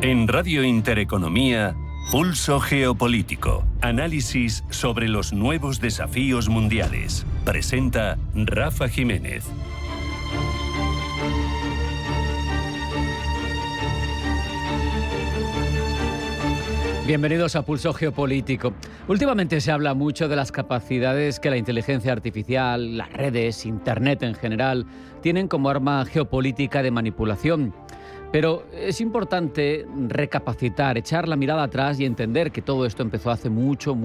En Radio Intereconomía, Pulso Geopolítico. Análisis sobre los nuevos desafíos mundiales. Presenta Rafa Jiménez. Bienvenidos a Pulso Geopolítico. Últimamente se habla mucho de las capacidades que la inteligencia artificial, las redes, Internet en general, tienen como arma geopolítica de manipulación. Pero es importante recapacitar, echar la mirada atrás y entender que todo esto empezó hace mucho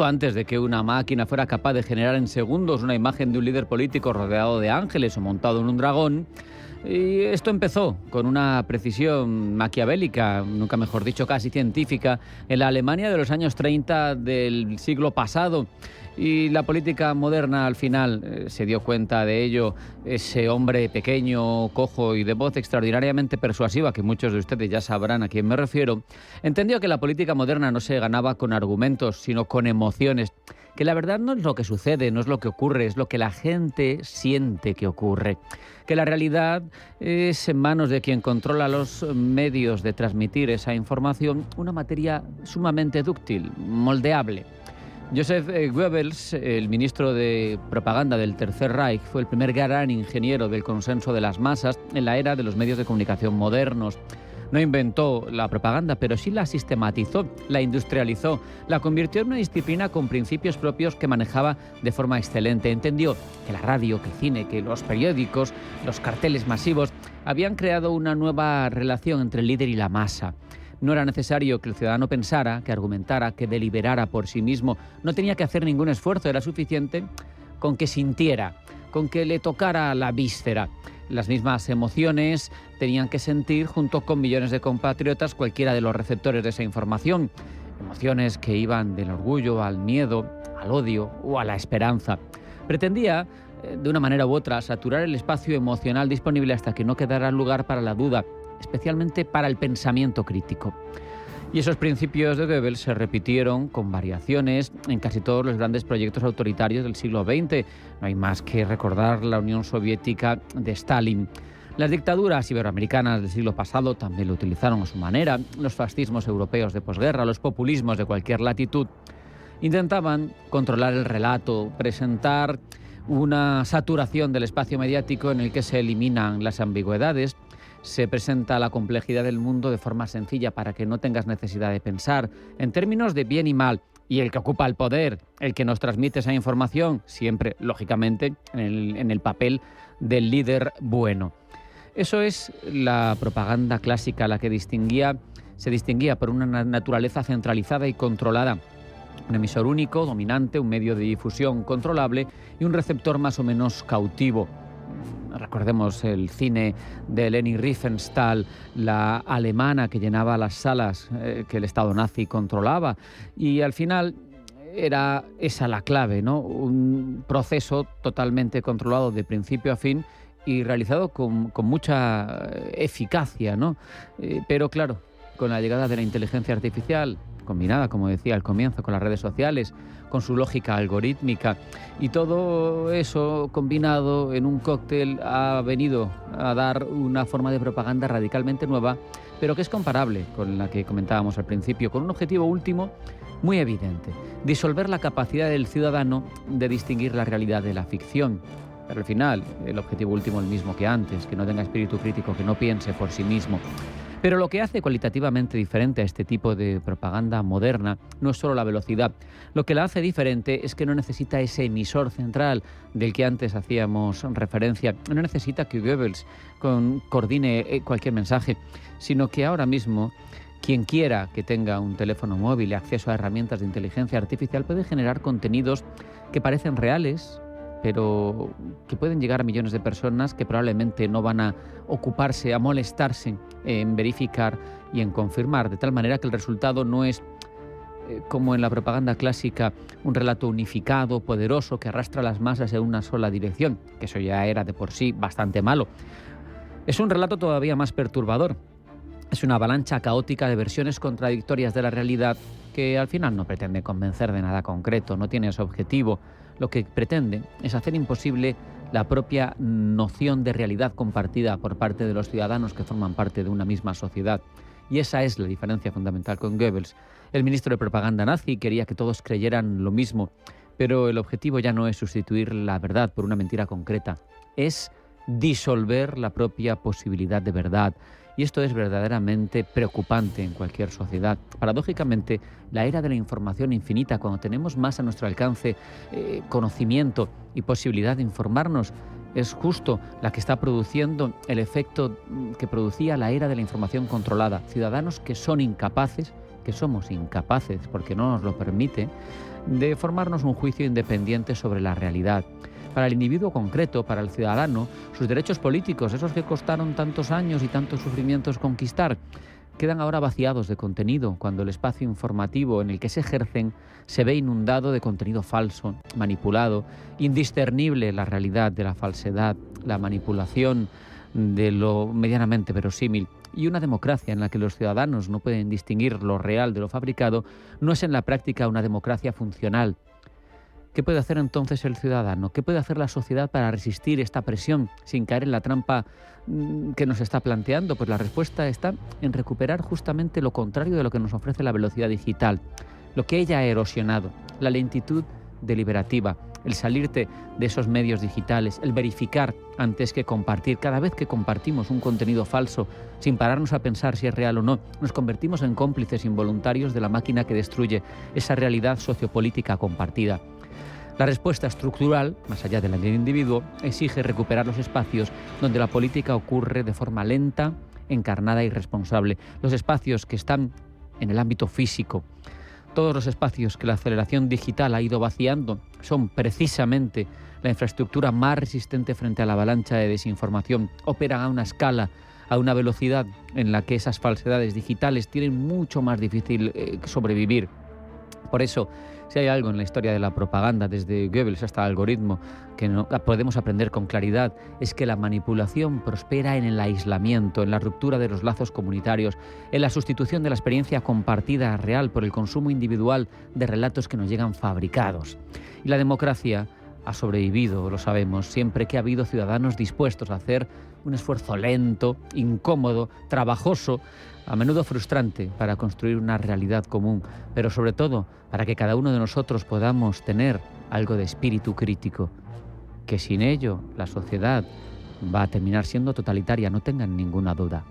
antes de que una máquina fuera capaz de generar en segundos una imagen de un líder político rodeado de ángeles o montado en un dragón. Y esto empezó con una precisión maquiavélica, nunca mejor dicho, casi científica, en la Alemania de los años 30 del siglo pasado. Y la política moderna al final se dio cuenta de ello. Ese hombre pequeño, cojo y de voz extraordinariamente persuasiva, que muchos de ustedes ya sabrán a quién me refiero, entendió que la política moderna no se ganaba con argumentos, sino con emociones. Que la verdad no es lo que sucede, no es lo que ocurre, es lo que la gente siente que ocurre. Que la realidad es en manos de quien controla los medios de transmitir esa información, una materia sumamente dúctil, moldeable. Joseph Goebbels, el ministro de propaganda del Tercer Reich, fue el primer gran ingeniero del consenso de las masas en la era de los medios de comunicación modernos. No inventó la propaganda, pero sí la sistematizó, la industrializó, la convirtió en una disciplina con principios propios que manejaba de forma excelente. Entendió que la radio, que el cine, que los periódicos, los carteles masivos habían creado una nueva relación entre el líder y la masa. No era necesario que el ciudadano pensara, que argumentara, que deliberara por sí mismo. No tenía que hacer ningún esfuerzo, era suficiente con que sintiera, con que le tocara la víscera. Las mismas emociones tenían que sentir junto con millones de compatriotas cualquiera de los receptores de esa información. Emociones que iban del orgullo al miedo, al odio o a la esperanza. Pretendía, de una manera u otra, saturar el espacio emocional disponible hasta que no quedara lugar para la duda, especialmente para el pensamiento crítico. Y esos principios de Goebbels se repitieron con variaciones en casi todos los grandes proyectos autoritarios del siglo XX. No hay más que recordar la Unión Soviética de Stalin. Las dictaduras iberoamericanas del siglo pasado también lo utilizaron a su manera. Los fascismos europeos de posguerra, los populismos de cualquier latitud, intentaban controlar el relato, presentar una saturación del espacio mediático en el que se eliminan las ambigüedades. Se presenta la complejidad del mundo de forma sencilla para que no tengas necesidad de pensar en términos de bien y mal. Y el que ocupa el poder, el que nos transmite esa información, siempre, lógicamente, en el papel del líder bueno. Eso es la propaganda clásica, la que se distinguía por una naturaleza centralizada y controlada. Un emisor único, dominante, un medio de difusión controlable y un receptor más o menos cautivo. Recordemos el cine de Leni Riefenstahl, la alemana que llenaba las salas que el Estado nazi controlaba. Y al final era esa la clave, ¿no? Un proceso totalmente controlado de principio a fin y realizado con mucha eficacia, ¿no? Pero claro, con la llegada de la inteligencia artificial, combinada, como decía al comienzo, con las redes sociales, con su lógica algorítmica, y todo eso combinado en un cóctel ha venido a dar una forma de propaganda radicalmente nueva, pero que es comparable con la que comentábamos al principio, con un objetivo último muy evidente: disolver la capacidad del ciudadano de distinguir la realidad de la ficción. Pero al final, el objetivo último es el mismo que antes, que no tenga espíritu crítico, que no piense por sí mismo. Pero lo que hace cualitativamente diferente a este tipo de propaganda moderna no es solo la velocidad. Lo que la hace diferente es que no necesita ese emisor central del que antes hacíamos referencia. No necesita que Goebbels coordine cualquier mensaje, sino que ahora mismo quien quiera que tenga un teléfono móvil y acceso a herramientas de inteligencia artificial puede generar contenidos que parecen reales, pero que pueden llegar a millones de personas que probablemente no van a ocuparse, a molestarse en verificar y en confirmar, de tal manera que el resultado no es, como en la propaganda clásica, un relato unificado, poderoso, que arrastra a las masas en una sola dirección, que eso ya era de por sí bastante malo. Es un relato todavía más perturbador. Es una avalancha caótica de versiones contradictorias de la realidad que al final no pretende convencer de nada concreto, no tiene ese objetivo. Lo que pretende es hacer imposible la propia noción de realidad compartida por parte de los ciudadanos que forman parte de una misma sociedad. Y esa es la diferencia fundamental con Goebbels. El ministro de propaganda nazi quería que todos creyeran lo mismo, pero el objetivo ya no es sustituir la verdad por una mentira concreta, es disolver la propia posibilidad de verdad. Y esto es verdaderamente preocupante en cualquier sociedad. Paradójicamente, la era de la información infinita, cuando tenemos más a nuestro alcance conocimiento y posibilidad de informarnos, es justo la que está produciendo el efecto que producía la era de la información controlada. Ciudadanos que son incapaces, que somos incapaces porque no nos lo permite, de formarnos un juicio independiente sobre la realidad. Para el individuo concreto, para el ciudadano, sus derechos políticos, esos que costaron tantos años y tantos sufrimientos conquistar, quedan ahora vaciados de contenido cuando el espacio informativo en el que se ejercen se ve inundado de contenido falso, manipulado, indiscernible la realidad de la falsedad, la manipulación de lo medianamente verosímil. Y una democracia en la que los ciudadanos no pueden distinguir lo real de lo fabricado no es en la práctica una democracia funcional. ¿Qué puede hacer entonces el ciudadano? ¿Qué puede hacer la sociedad para resistir esta presión sin caer en la trampa que nos está planteando? Pues la respuesta está en recuperar justamente lo contrario de lo que nos ofrece la velocidad digital, lo que ella ha erosionado, la lentitud deliberativa, el salirte de esos medios digitales, el verificar antes que compartir. Cada vez que compartimos un contenido falso, sin pararnos a pensar si es real o no, nos convertimos en cómplices involuntarios de la máquina que destruye esa realidad sociopolítica compartida. La respuesta estructural, más allá de la del individuo, exige recuperar los espacios donde la política ocurre de forma lenta, encarnada y responsable. Los espacios que están en el ámbito físico. Todos los espacios que la aceleración digital ha ido vaciando son precisamente la infraestructura más resistente frente a la avalancha de desinformación. Operan a una escala, a una velocidad en la que esas falsedades digitales tienen mucho más difícil sobrevivir. Por eso, si hay algo en la historia de la propaganda, desde Goebbels hasta el algoritmo, que no podemos aprender con claridad, es que la manipulación prospera en el aislamiento, en la ruptura de los lazos comunitarios, en la sustitución de la experiencia compartida real por el consumo individual de relatos que nos llegan fabricados. Y la democracia ha sobrevivido, lo sabemos, siempre que ha habido ciudadanos dispuestos a hacer un esfuerzo lento, incómodo, trabajoso, a menudo frustrante, para construir una realidad común, pero sobre todo para que cada uno de nosotros podamos tener algo de espíritu crítico, que sin ello la sociedad va a terminar siendo totalitaria, no tengan ninguna duda.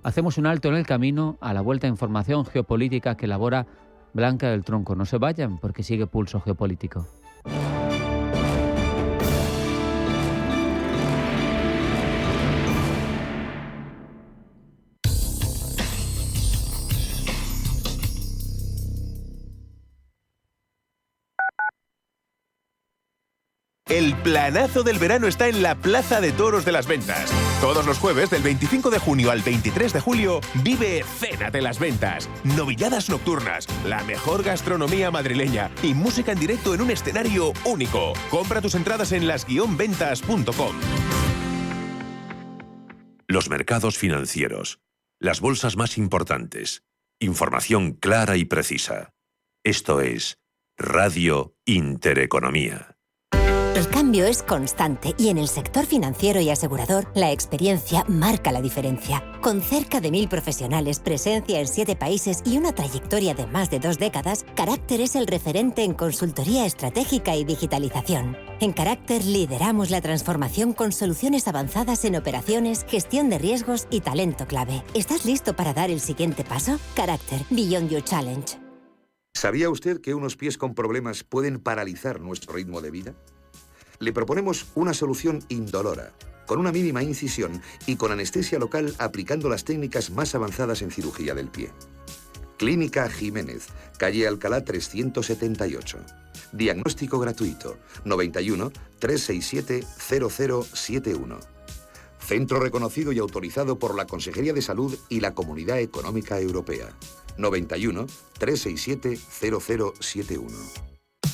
Hacemos un alto en el camino a la vuelta a información geopolítica que elabora Blanca del Tronco. No se vayan porque sigue Pulso Geopolítico. El planazo del verano está en la Plaza de Toros de las Ventas. Todos los jueves, del 25 de junio al 23 de julio, vive Cena de las Ventas. Novilladas nocturnas, la mejor gastronomía madrileña y música en directo en un escenario único. Compra tus entradas en las-ventas.com. Los mercados financieros. Las bolsas más importantes. Información clara y precisa. Esto es Radio Intereconomía. El cambio es constante y en el sector financiero y asegurador la experiencia marca la diferencia. Con cerca de 1.000 profesionales, presencia en 7 países y una trayectoria de más de 2 décadas, Carácter es el referente en consultoría estratégica y digitalización. En Carácter lideramos la transformación con soluciones avanzadas en operaciones, gestión de riesgos y talento clave. ¿Estás listo para dar el siguiente paso? Carácter, Beyond Your Challenge. ¿Sabía usted que unos pies con problemas pueden paralizar nuestro ritmo de vida? Le proponemos una solución indolora, con una mínima incisión y con anestesia local aplicando las técnicas más avanzadas en cirugía del pie. Clínica Jiménez, calle Alcalá 378. Diagnóstico gratuito, 91 367 0071. Centro reconocido y autorizado por la Consejería de Salud y la Comunidad Económica Europea. 91 367 0071.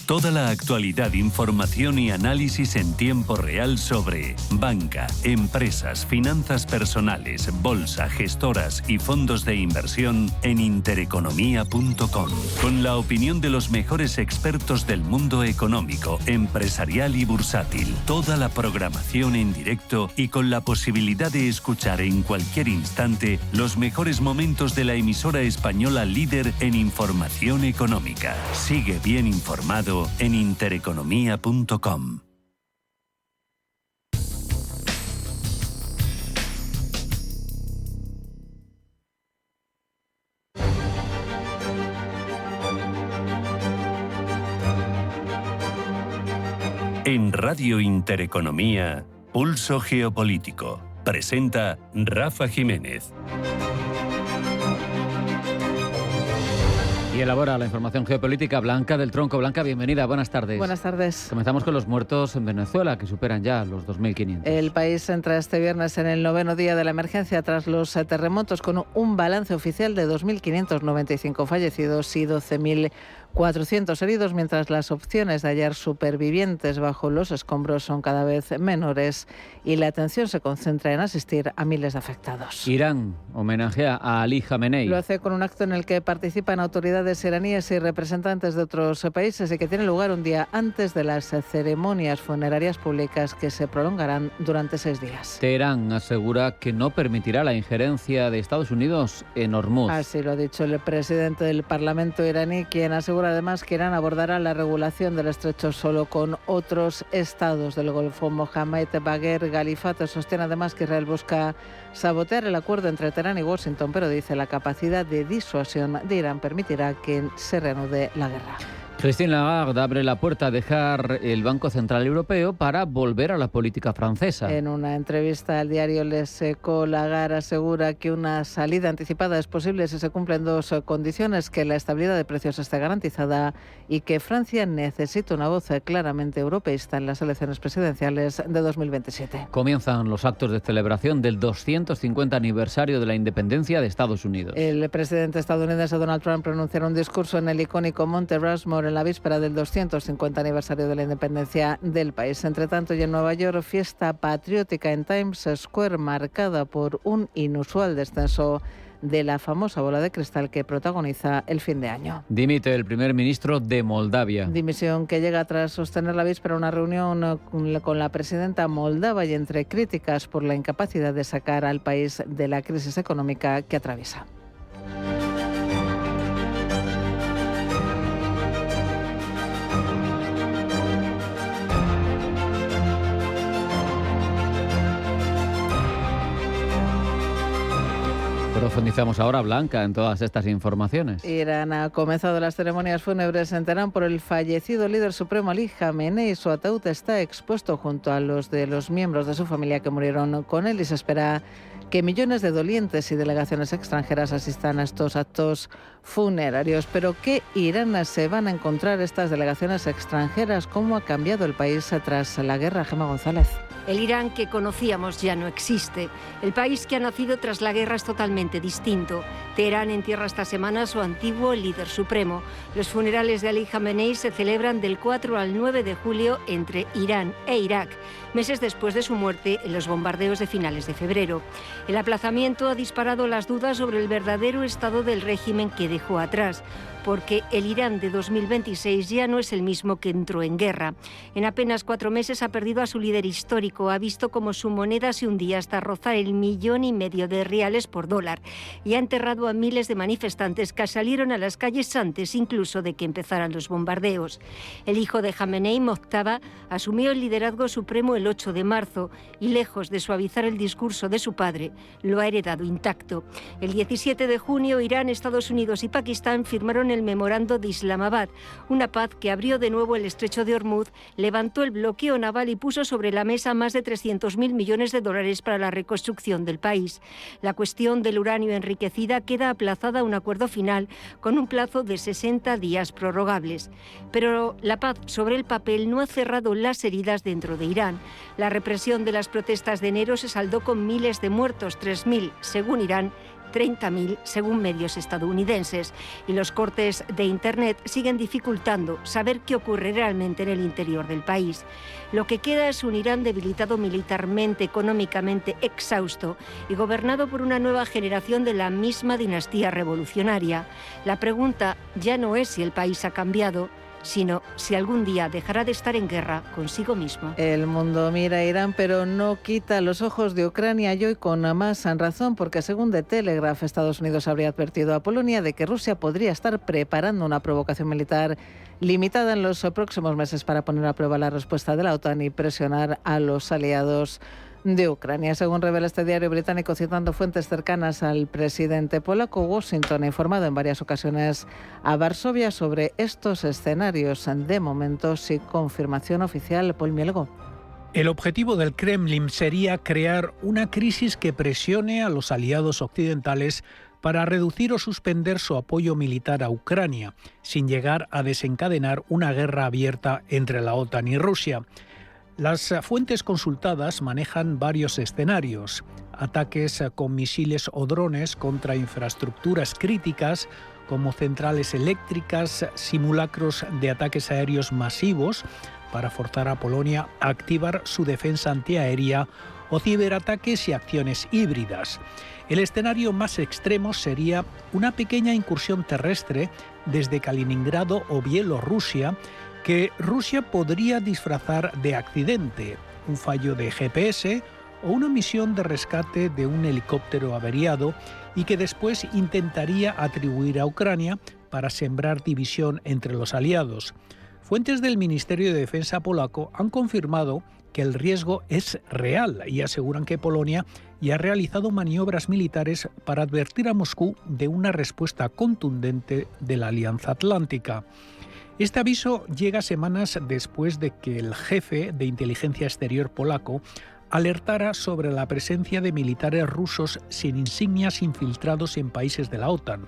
Toda la actualidad, información y análisis en tiempo real sobre banca, empresas, finanzas personales, bolsa, gestoras y fondos de inversión en intereconomía.com. Con la opinión de los mejores expertos del mundo económico, empresarial y bursátil. Toda la programación en directo y con la posibilidad de escuchar en cualquier instante los mejores momentos de la emisora española líder en información económica. Sigue bien informado en intereconomía.com. En Radio Intereconomía, Pulso Geopolítico. Presenta Rafa Jiménez. Y elabora la información geopolítica Blanca del Tronco. Blanca, bienvenida, buenas tardes. Buenas tardes. Comenzamos con los muertos en Venezuela, que superan ya los 2.500. El país entra este viernes en el 9º día de la emergencia tras los terremotos, con un balance oficial de 2.595 fallecidos y 12.400 heridos, mientras las opciones de hallar supervivientes bajo los escombros son cada vez menores y la atención se concentra en asistir a miles de afectados. Irán homenajea a Ali Khamenei. Lo hace con un acto en el que participan autoridades iraníes y representantes de otros países y que tiene lugar un día antes de las ceremonias funerarias públicas que se prolongarán durante 6 días. Teherán asegura que no permitirá la injerencia de Estados Unidos en Hormuz. Así lo ha dicho el presidente del Parlamento iraní, quien asegura además que Irán abordará la regulación del estrecho solo con otros estados del Golfo. Mohamed Bagher Ghalifat sostiene además que Israel busca sabotear el acuerdo entre Teherán y Washington, pero dice la capacidad de disuasión de Irán permitirá que se reanude la guerra. Christine Lagarde abre la puerta a dejar el Banco Central Europeo para volver a la política francesa. En una entrevista al diario Les Echos, Lagarde asegura que una salida anticipada es posible si se cumplen 2 condiciones: que la estabilidad de precios esté garantizada y que Francia necesita una voz claramente europeísta en las elecciones presidenciales de 2027. Comienzan los actos de celebración del 250 aniversario de la independencia de Estados Unidos. El presidente estadounidense Donald Trump pronunciará un discurso en el icónico Monte Rushmore en la víspera del 250 aniversario de la independencia del país. Entre tanto, y en Nueva York, fiesta patriótica en Times Square marcada por un inusual descenso de la famosa bola de cristal que protagoniza el fin de año. Dimite el primer ministro de Moldavia. Dimisión que llega tras sostener la víspera una reunión con la presidenta moldava y entre críticas por la incapacidad de sacar al país de la crisis económica que atraviesa. Profundizamos ahora, Blanca, en todas estas informaciones. Irán ha comenzado las ceremonias fúnebres en Teherán por el fallecido líder supremo Ali Khamenei. Su ataúd está expuesto junto a los de los miembros de su familia que murieron con él y se espera que millones de dolientes y delegaciones extranjeras asistan a estos actos funerarios. Pero ¿qué Irán se van a encontrar estas delegaciones extranjeras? ¿Cómo ha cambiado el país tras la guerra? Gemma González. El Irán que conocíamos ya no existe. El país que ha nacido tras la guerra es totalmente distinto. Teherán entierra esta semana a su antiguo líder supremo. Los funerales de Ali Khamenei se celebran del 4 al 9 de julio entre Irán e Irak, meses después de su muerte en los bombardeos de finales de febrero. El aplazamiento ha disparado las dudas sobre el verdadero estado del régimen que dejó atrás, porque el Irán de 2026 ya no es el mismo que entró en guerra. En apenas 4 meses ha perdido a su líder histórico, ha visto cómo su moneda se hundía hasta rozar el 1,5 millones de riales por dólar y ha enterrado a miles de manifestantes que salieron a las calles antes incluso de que empezaran los bombardeos. El hijo de Khamenei, Mojtaba, asumió el liderazgo supremo el 8 de marzo y, lejos de suavizar el discurso de su padre, lo ha heredado intacto. El 17 de junio, Irán, Estados Unidos y Pakistán firmaron el memorando de Islamabad, una paz que abrió de nuevo el estrecho de Hormuz, levantó el bloqueo naval y puso sobre la mesa más de 300.000 millones de dólares para la reconstrucción del país. La cuestión del uranio enriquecida queda aplazada a un acuerdo final con un plazo de 60 días prorrogables. Pero la paz sobre el papel no ha cerrado las heridas dentro de Irán. La represión de las protestas de enero se saldó con miles de muertos, 3.000 según Irán, 30.000 según medios estadounidenses. Y los cortes de Internet siguen dificultando saber qué ocurre realmente en el interior del país. Lo que queda es un Irán debilitado militarmente, económicamente exhausto y gobernado por una nueva generación de la misma dinastía revolucionaria. La pregunta ya no es si el país ha cambiado, sino si algún día dejará de estar en guerra consigo mismo. El mundo mira a Irán, pero no quita los ojos de Ucrania, y hoy con más razón, porque según The Telegraph, Estados Unidos habría advertido a Polonia de que Rusia podría estar preparando una provocación militar limitada en los próximos meses para poner a prueba la respuesta de la OTAN y presionar a los aliados de Ucrania. Según revela este diario británico, citando fuentes cercanas al presidente polaco, Washington ha informado en varias ocasiones a Varsovia sobre estos escenarios, de momento sin confirmación oficial. Paul Mielgo. El objetivo del Kremlin sería crear una crisis que presione a los aliados occidentales para reducir o suspender su apoyo militar a Ucrania, sin llegar a desencadenar una guerra abierta entre la OTAN y Rusia. Las fuentes consultadas manejan varios escenarios: ataques con misiles o drones contra infraestructuras críticas como centrales eléctricas, simulacros de ataques aéreos masivos para forzar a Polonia a activar su defensa antiaérea, o ciberataques y acciones híbridas. El escenario más extremo sería una pequeña incursión terrestre desde Kaliningrado o Bielorrusia, que Rusia podría disfrazar de accidente, un fallo de GPS o una misión de rescate de un helicóptero averiado, y que después intentaría atribuir a Ucrania para sembrar división entre los aliados. Fuentes del Ministerio de Defensa polaco han confirmado que el riesgo es real y aseguran que Polonia ya ha realizado maniobras militares para advertir a Moscú de una respuesta contundente de la Alianza Atlántica. Este aviso llega semanas después de que el jefe de inteligencia exterior polaco alertara sobre la presencia de militares rusos sin insignias infiltrados en países de la OTAN.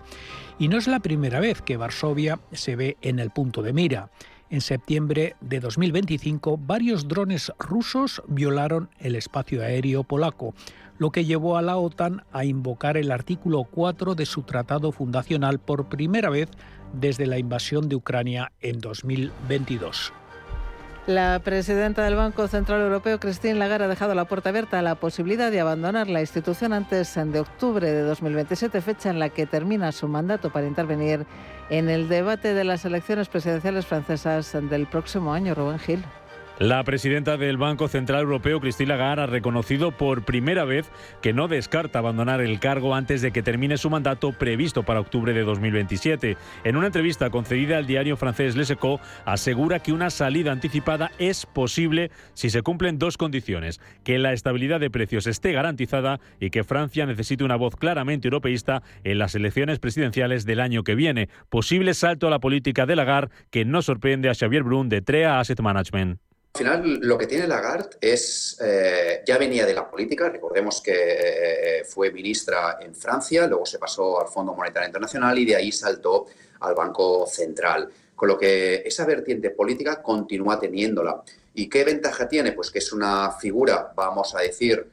Y no es la primera vez que Varsovia se ve en el punto de mira. En septiembre de 2025, varios drones rusos violaron el espacio aéreo polaco, lo que llevó a la OTAN a invocar el artículo 4 de su tratado fundacional por primera vez desde la invasión de Ucrania en 2022. La presidenta del Banco Central Europeo, Christine Lagarde, ha dejado la puerta abierta a la posibilidad de abandonar la institución antes de octubre de 2027, fecha en la que termina su mandato para intervenir en el debate de las elecciones presidenciales francesas del próximo año. Rubén Gil. La presidenta del Banco Central Europeo, Christine Lagarde, ha reconocido por primera vez que no descarta abandonar el cargo antes de que termine su mandato previsto para octubre de 2027. En una entrevista concedida al diario francés Les Echos, asegura que una salida anticipada es posible si se cumplen dos condiciones: que la estabilidad de precios esté garantizada y que Francia necesite una voz claramente europeísta en las elecciones presidenciales del año que viene. Posible salto a la política de Lagarde que no sorprende a Xavier Brun de Trea Asset Management. Al final, lo que tiene Lagarde es, ya venía de la política. Recordemos que fue ministra en Francia, luego se pasó al Fondo Monetario Internacional y de ahí saltó al Banco Central. Con lo que esa vertiente política continúa teniéndola. ¿Y qué ventaja tiene? Pues que es una figura, vamos a decir,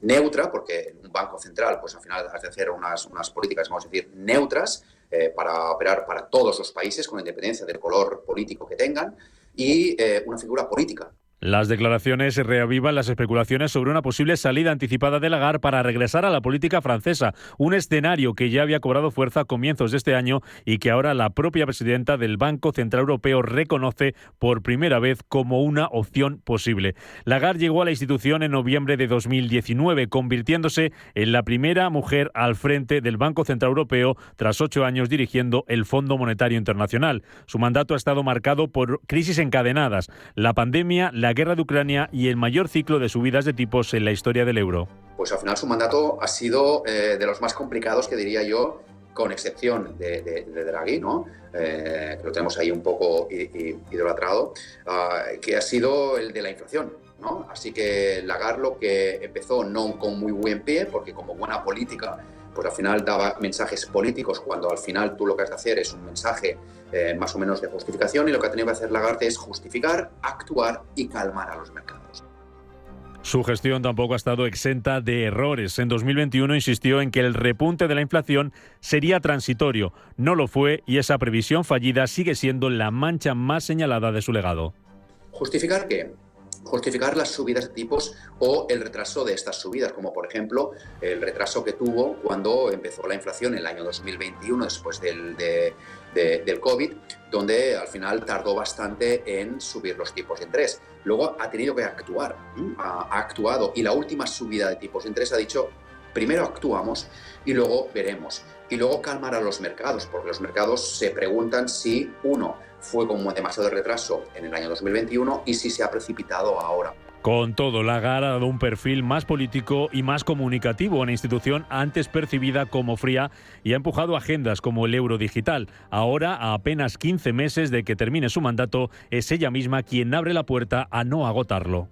neutra, porque un Banco Central, pues al final has de hacer unas políticas, vamos a decir, neutras, para operar para todos los países, con independencia del color político que tengan, y una figura política. Las declaraciones reavivan las especulaciones sobre una posible salida anticipada de Lagarde para regresar a la política francesa, un escenario que ya había cobrado fuerza a comienzos de este año y que ahora la propia presidenta del Banco Central Europeo reconoce por primera vez como una opción posible. Lagarde llegó a la institución en noviembre de 2019, convirtiéndose en la primera mujer al frente del Banco Central Europeo tras 8 años dirigiendo el Fondo Monetario Internacional. Su mandato ha estado marcado por crisis encadenadas, la pandemia, la guerra de Ucrania y el mayor ciclo de subidas de tipos en la historia del euro. Pues al final su mandato ha sido de los más complicados, que diría yo, con excepción de Draghi, ¿no? Que lo tenemos ahí un poco idolatrado, que ha sido el de la inflación, ¿no? Así que Lagarde lo que empezó no con muy buen pie, porque como buena política, pues al final daba mensajes políticos, cuando al final tú lo que has de hacer es un mensaje más o menos de justificación, y lo que ha tenido que hacer Lagarde es justificar, actuar y calmar a los mercados. Su gestión tampoco ha estado exenta de errores. En 2021 insistió en que el repunte de la inflación sería transitorio. No lo fue y esa previsión fallida sigue siendo la mancha más señalada de su legado. ¿Justificar qué? Justificar las subidas de tipos o el retraso de estas subidas, como por ejemplo el retraso que tuvo cuando empezó la inflación en el año 2021 después del COVID, donde al final tardó bastante en subir los tipos de interés. Luego ha tenido que actuar, ha actuado, y la última subida de tipos de interés ha dicho: primero actuamos y luego veremos. Y luego calmar a los mercados, porque los mercados se preguntan si, uno, fue con demasiado retraso en el año 2021 y si se ha precipitado ahora. Con todo, Lagarde ha dado un perfil más político y más comunicativo a una institución antes percibida como fría y ha empujado agendas como el euro digital. Ahora, a apenas 15 meses de que termine su mandato, es ella misma quien abre la puerta a no agotarlo.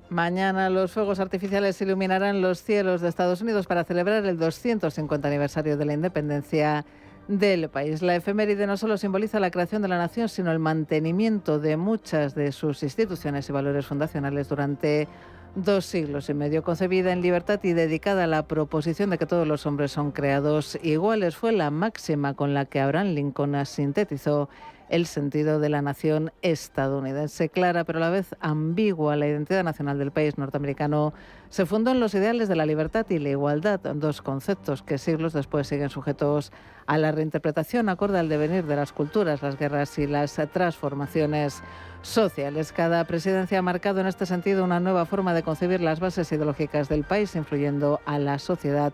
Mañana los fuegos artificiales iluminarán los cielos de Estados Unidos para celebrar el 250 aniversario de la independencia del país. La efeméride no solo simboliza la creación de la nación, sino el mantenimiento de muchas de sus instituciones y valores fundacionales durante 2 siglos y medio. Concebida en libertad y dedicada a la proposición de que todos los hombres son creados iguales, fue la máxima con la que Abraham Lincoln sintetizó el sentido de la nación estadounidense. Clara, pero a la vez ambigua, la identidad nacional del país norteamericano se fundó en los ideales de la libertad y la igualdad, 2 conceptos que siglos después siguen sujetos a la reinterpretación acorde al devenir de las culturas, las guerras y las transformaciones sociales. Cada presidencia ha marcado en este sentido una nueva forma de concebir las bases ideológicas del país, influyendo a la sociedad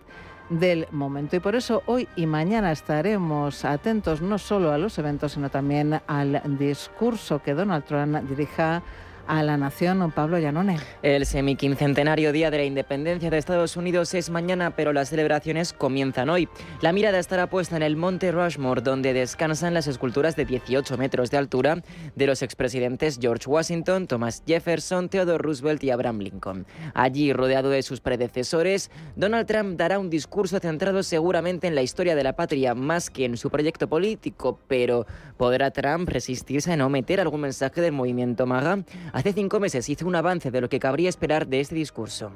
del momento. Y por eso hoy y mañana estaremos atentos no solo a los eventos, sino también al discurso que Donald Trump dirija a la nación. Pablo Llanone. El semiquincentenario Día de la Independencia de Estados Unidos es mañana, pero las celebraciones comienzan hoy. La mirada estará puesta en el Monte Rushmore, donde descansan las esculturas de 18 metros de altura de los expresidentes George Washington, Thomas Jefferson, Theodore Roosevelt y Abraham Lincoln. Allí, rodeado de sus predecesores, Donald Trump dará un discurso centrado seguramente en la historia de la patria más que en su proyecto político, pero ¿podrá Trump resistirse a no meter algún mensaje del movimiento MAGA? Hace 5 meses hizo un avance de lo que cabría esperar de este discurso.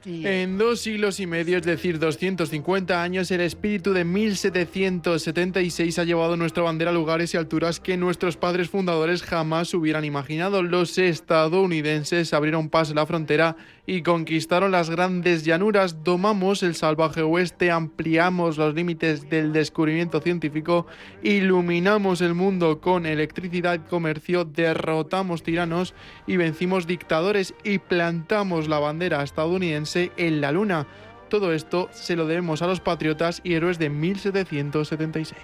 En 2 siglos y medio, es decir, 250 años, el espíritu de 1776 ha llevado nuestra bandera a lugares y alturas que nuestros padres fundadores jamás hubieran imaginado. Los estadounidenses abrieron paso en la frontera y conquistaron las grandes llanuras. Domamos el salvaje oeste, ampliamos los límites del descubrimiento científico, iluminamos el mundo con electricidad y comercio, derrotamos tiranos y vencimos dictadores y plantamos la bandera estadounidense en la luna. Todo esto se lo debemos a los patriotas y héroes de 1776.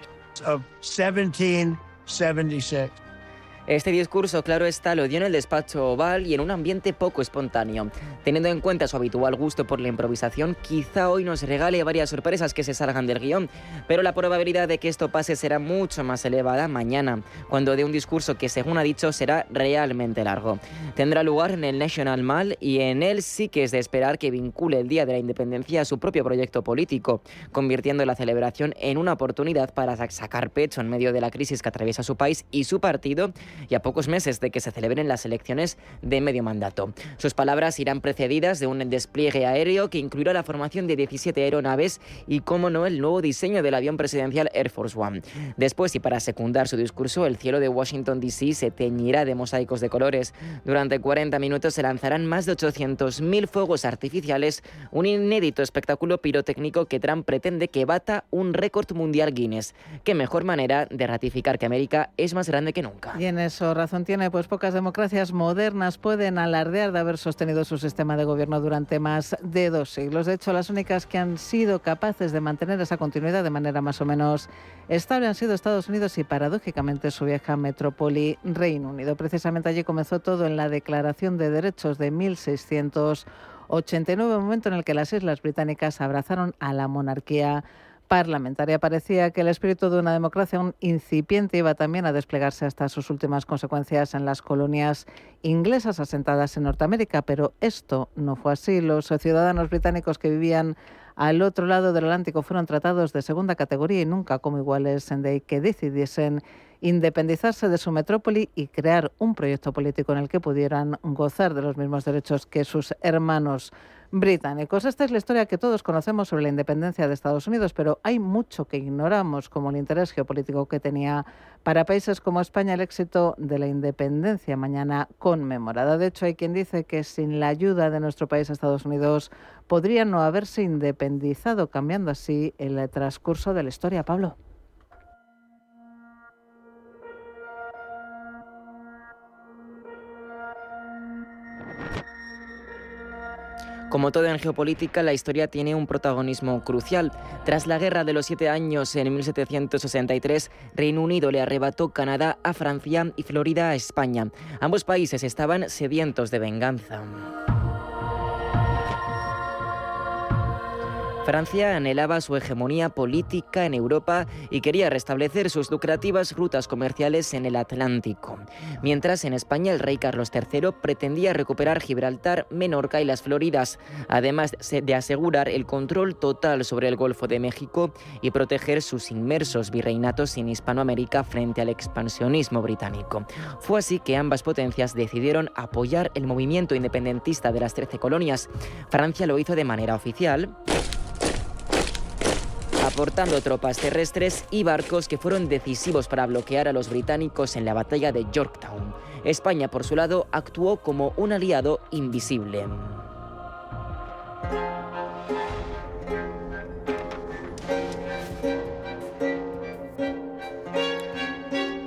Este discurso, claro está, lo dio en el despacho oval y en un ambiente poco espontáneo. Teniendo en cuenta su habitual gusto por la improvisación, quizá hoy nos regale varias sorpresas que se salgan del guión, pero la probabilidad de que esto pase será mucho más elevada mañana, cuando dé un discurso que, según ha dicho, será realmente largo. Tendrá lugar en el National Mall y en él sí que es de esperar que vincule el Día de la Independencia a su propio proyecto político, convirtiendo la celebración en una oportunidad para sacar pecho en medio de la crisis que atraviesa su país y su partido, y a pocos meses de que se celebren las elecciones de medio mandato. Sus palabras irán precedidas de un despliegue aéreo que incluirá la formación de 17 aeronaves y, como no, el nuevo diseño del avión presidencial Air Force One. Después, y para secundar su discurso, el cielo de Washington D.C. se teñirá de mosaicos de colores. Durante 40 minutos se lanzarán más de 800.000 fuegos artificiales, un inédito espectáculo pirotécnico que Trump pretende que bata un récord mundial Guinness. Qué mejor manera de ratificar que América es más grande que nunca. Y en eso razón tiene, pues pocas democracias modernas pueden alardear de haber sostenido su sistema de gobierno durante más de 2 siglos. De hecho, las únicas que han sido capaces de mantener esa continuidad de manera más o menos estable han sido Estados Unidos y, paradójicamente, su vieja metrópoli Reino Unido. Precisamente allí comenzó todo en la Declaración de Derechos de 1689, momento en el que las Islas Británicas abrazaron a la monarquía parlamentaria. Parecía que el espíritu de una democracia aún incipiente iba también a desplegarse hasta sus últimas consecuencias en las colonias inglesas asentadas en Norteamérica, pero esto no fue así. Los ciudadanos británicos que vivían al otro lado del Atlántico fueron tratados de segunda categoría y nunca como iguales, de que decidiesen independizarse de su metrópoli y crear un proyecto político en el que pudieran gozar de los mismos derechos que sus hermanos británicos. Esta es la historia que todos conocemos sobre la independencia de Estados Unidos, pero hay mucho que ignoramos, como el interés geopolítico que tenía para países como España el éxito de la independencia mañana conmemorada. De hecho, hay quien dice que sin la ayuda de nuestro país, Estados Unidos, podría no haberse independizado, cambiando así el transcurso de la historia. Pablo. Como todo en geopolítica, la historia tiene un protagonismo crucial. Tras la Guerra de los 7 Años en 1763, Reino Unido le arrebató Canadá a Francia y Florida a España. Ambos países estaban sedientos de venganza. Francia anhelaba su hegemonía política en Europa y quería restablecer sus lucrativas rutas comerciales en el Atlántico. Mientras, en España, el rey Carlos III pretendía recuperar Gibraltar, Menorca y las Floridas, además de asegurar el control total sobre el Golfo de México y proteger sus inmersos virreinatos en Hispanoamérica frente al expansionismo británico. Fue así que ambas potencias decidieron apoyar el movimiento independentista de las 13 colonias. Francia lo hizo de manera oficial, aportando tropas terrestres y barcos que fueron decisivos para bloquear a los británicos en la batalla de Yorktown. España, por su lado, actuó como un aliado invisible.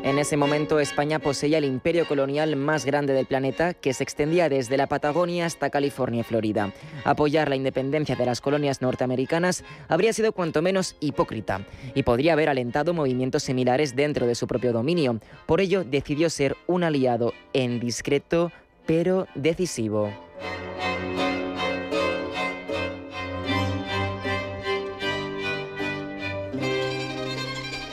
En ese momento, España poseía el imperio colonial más grande del planeta, que se extendía desde la Patagonia hasta California y Florida. Apoyar la independencia de las colonias norteamericanas habría sido cuanto menos hipócrita y podría haber alentado movimientos similares dentro de su propio dominio. Por ello, decidió ser un aliado en discreto, pero decisivo.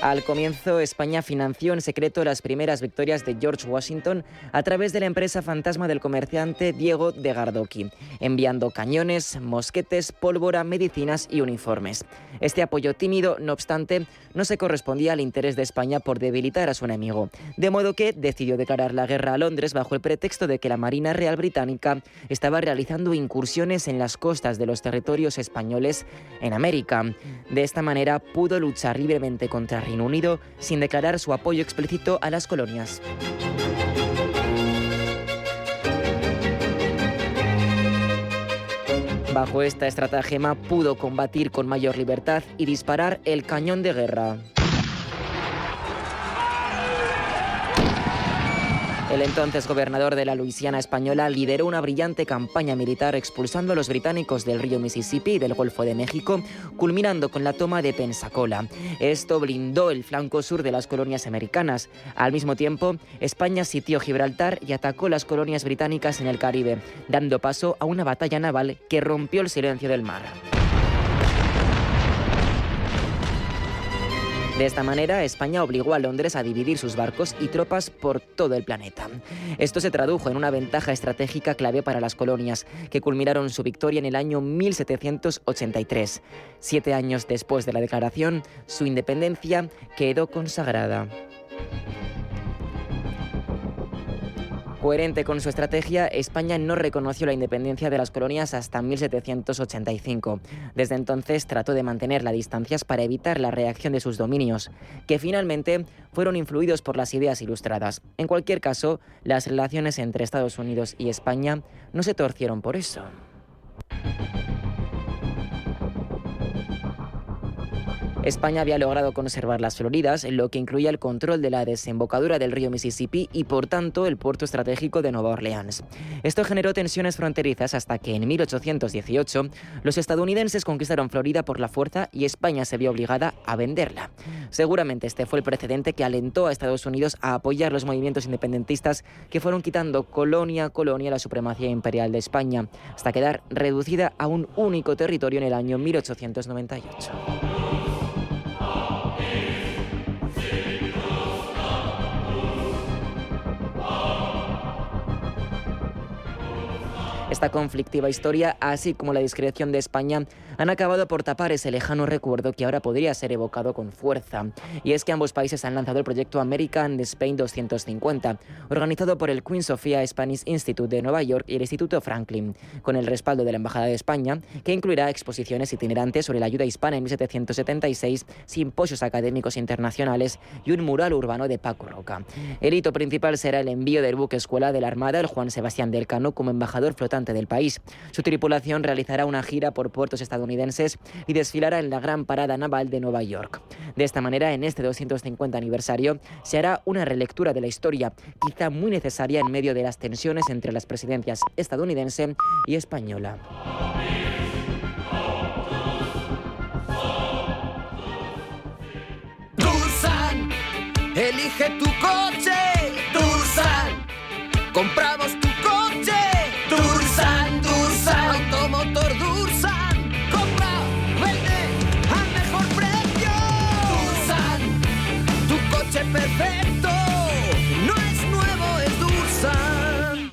Al comienzo, España financió en secreto las primeras victorias de George Washington a través de la empresa fantasma del comerciante Diego de Gardoqui, enviando cañones, mosquetes, pólvora, medicinas y uniformes. Este apoyo tímido, no obstante, no se correspondía al interés de España por debilitar a su enemigo, de modo que decidió declarar la guerra a Londres bajo el pretexto de que la Marina Real Británica estaba realizando incursiones en las costas de los territorios españoles en América. De esta manera pudo luchar libremente contra Reino Unido sin declarar su apoyo explícito a las colonias. Bajo esta estratagema pudo combatir con mayor libertad y disparar el cañón de guerra. El entonces gobernador de la Luisiana española lideró una brillante campaña militar expulsando a los británicos del río Mississippi y del Golfo de México, culminando con la toma de Pensacola. Esto blindó el flanco sur de las colonias americanas. Al mismo tiempo, España sitió Gibraltar y atacó las colonias británicas en el Caribe, dando paso a una batalla naval que rompió el silencio del mar. De esta manera, España obligó a Londres a dividir sus barcos y tropas por todo el planeta. Esto se tradujo en una ventaja estratégica clave para las colonias, que culminaron su victoria en el año 1783. 7 años después de la declaración, su independencia quedó consagrada. Coherente con su estrategia, España no reconoció la independencia de las colonias hasta 1785. Desde entonces trató de mantener las distancias para evitar la reacción de sus dominios, que finalmente fueron influidos por las ideas ilustradas. En cualquier caso, las relaciones entre Estados Unidos y España no se torcieron por eso. España había logrado conservar las Floridas, lo que incluía el control de la desembocadura del río Mississippi y, por tanto, el puerto estratégico de Nueva Orleans. Esto generó tensiones fronterizas hasta que en 1818 los estadounidenses conquistaron Florida por la fuerza y España se vio obligada a venderla. Seguramente este fue el precedente que alentó a Estados Unidos a apoyar los movimientos independentistas que fueron quitando colonia a colonia la supremacía imperial de España, hasta quedar reducida a un único territorio en el año 1898. Esta conflictiva historia, así como la discreción de España, han acabado por tapar ese lejano recuerdo que ahora podría ser evocado con fuerza. Y es que ambos países han lanzado el proyecto American Spain 250, organizado por el Queen Sofia Spanish Institute de Nueva York y el Instituto Franklin, con el respaldo de la Embajada de España, que incluirá exposiciones itinerantes sobre la ayuda hispana en 1776, simposios académicos internacionales y un mural urbano de Paco Roca. El hito principal será el envío del buque escuela de la Armada, el Juan Sebastián del Cano, como embajador flotante del país. Su tripulación realizará una gira por puertos estadounidenses y desfilará en la Gran Parada Naval de Nueva York. De esta manera, en este 250 aniversario, se hará una relectura de la historia, quizá muy necesaria en medio de las tensiones entre las presidencias estadounidense y española. Dursan, elige tu coche. Dursan, compramos tu coche. Dursan, Dursan, automotor Dursan. Compra, vende al mejor precio. Dursan, tu coche perfecto. No es nuevo, es Dursan.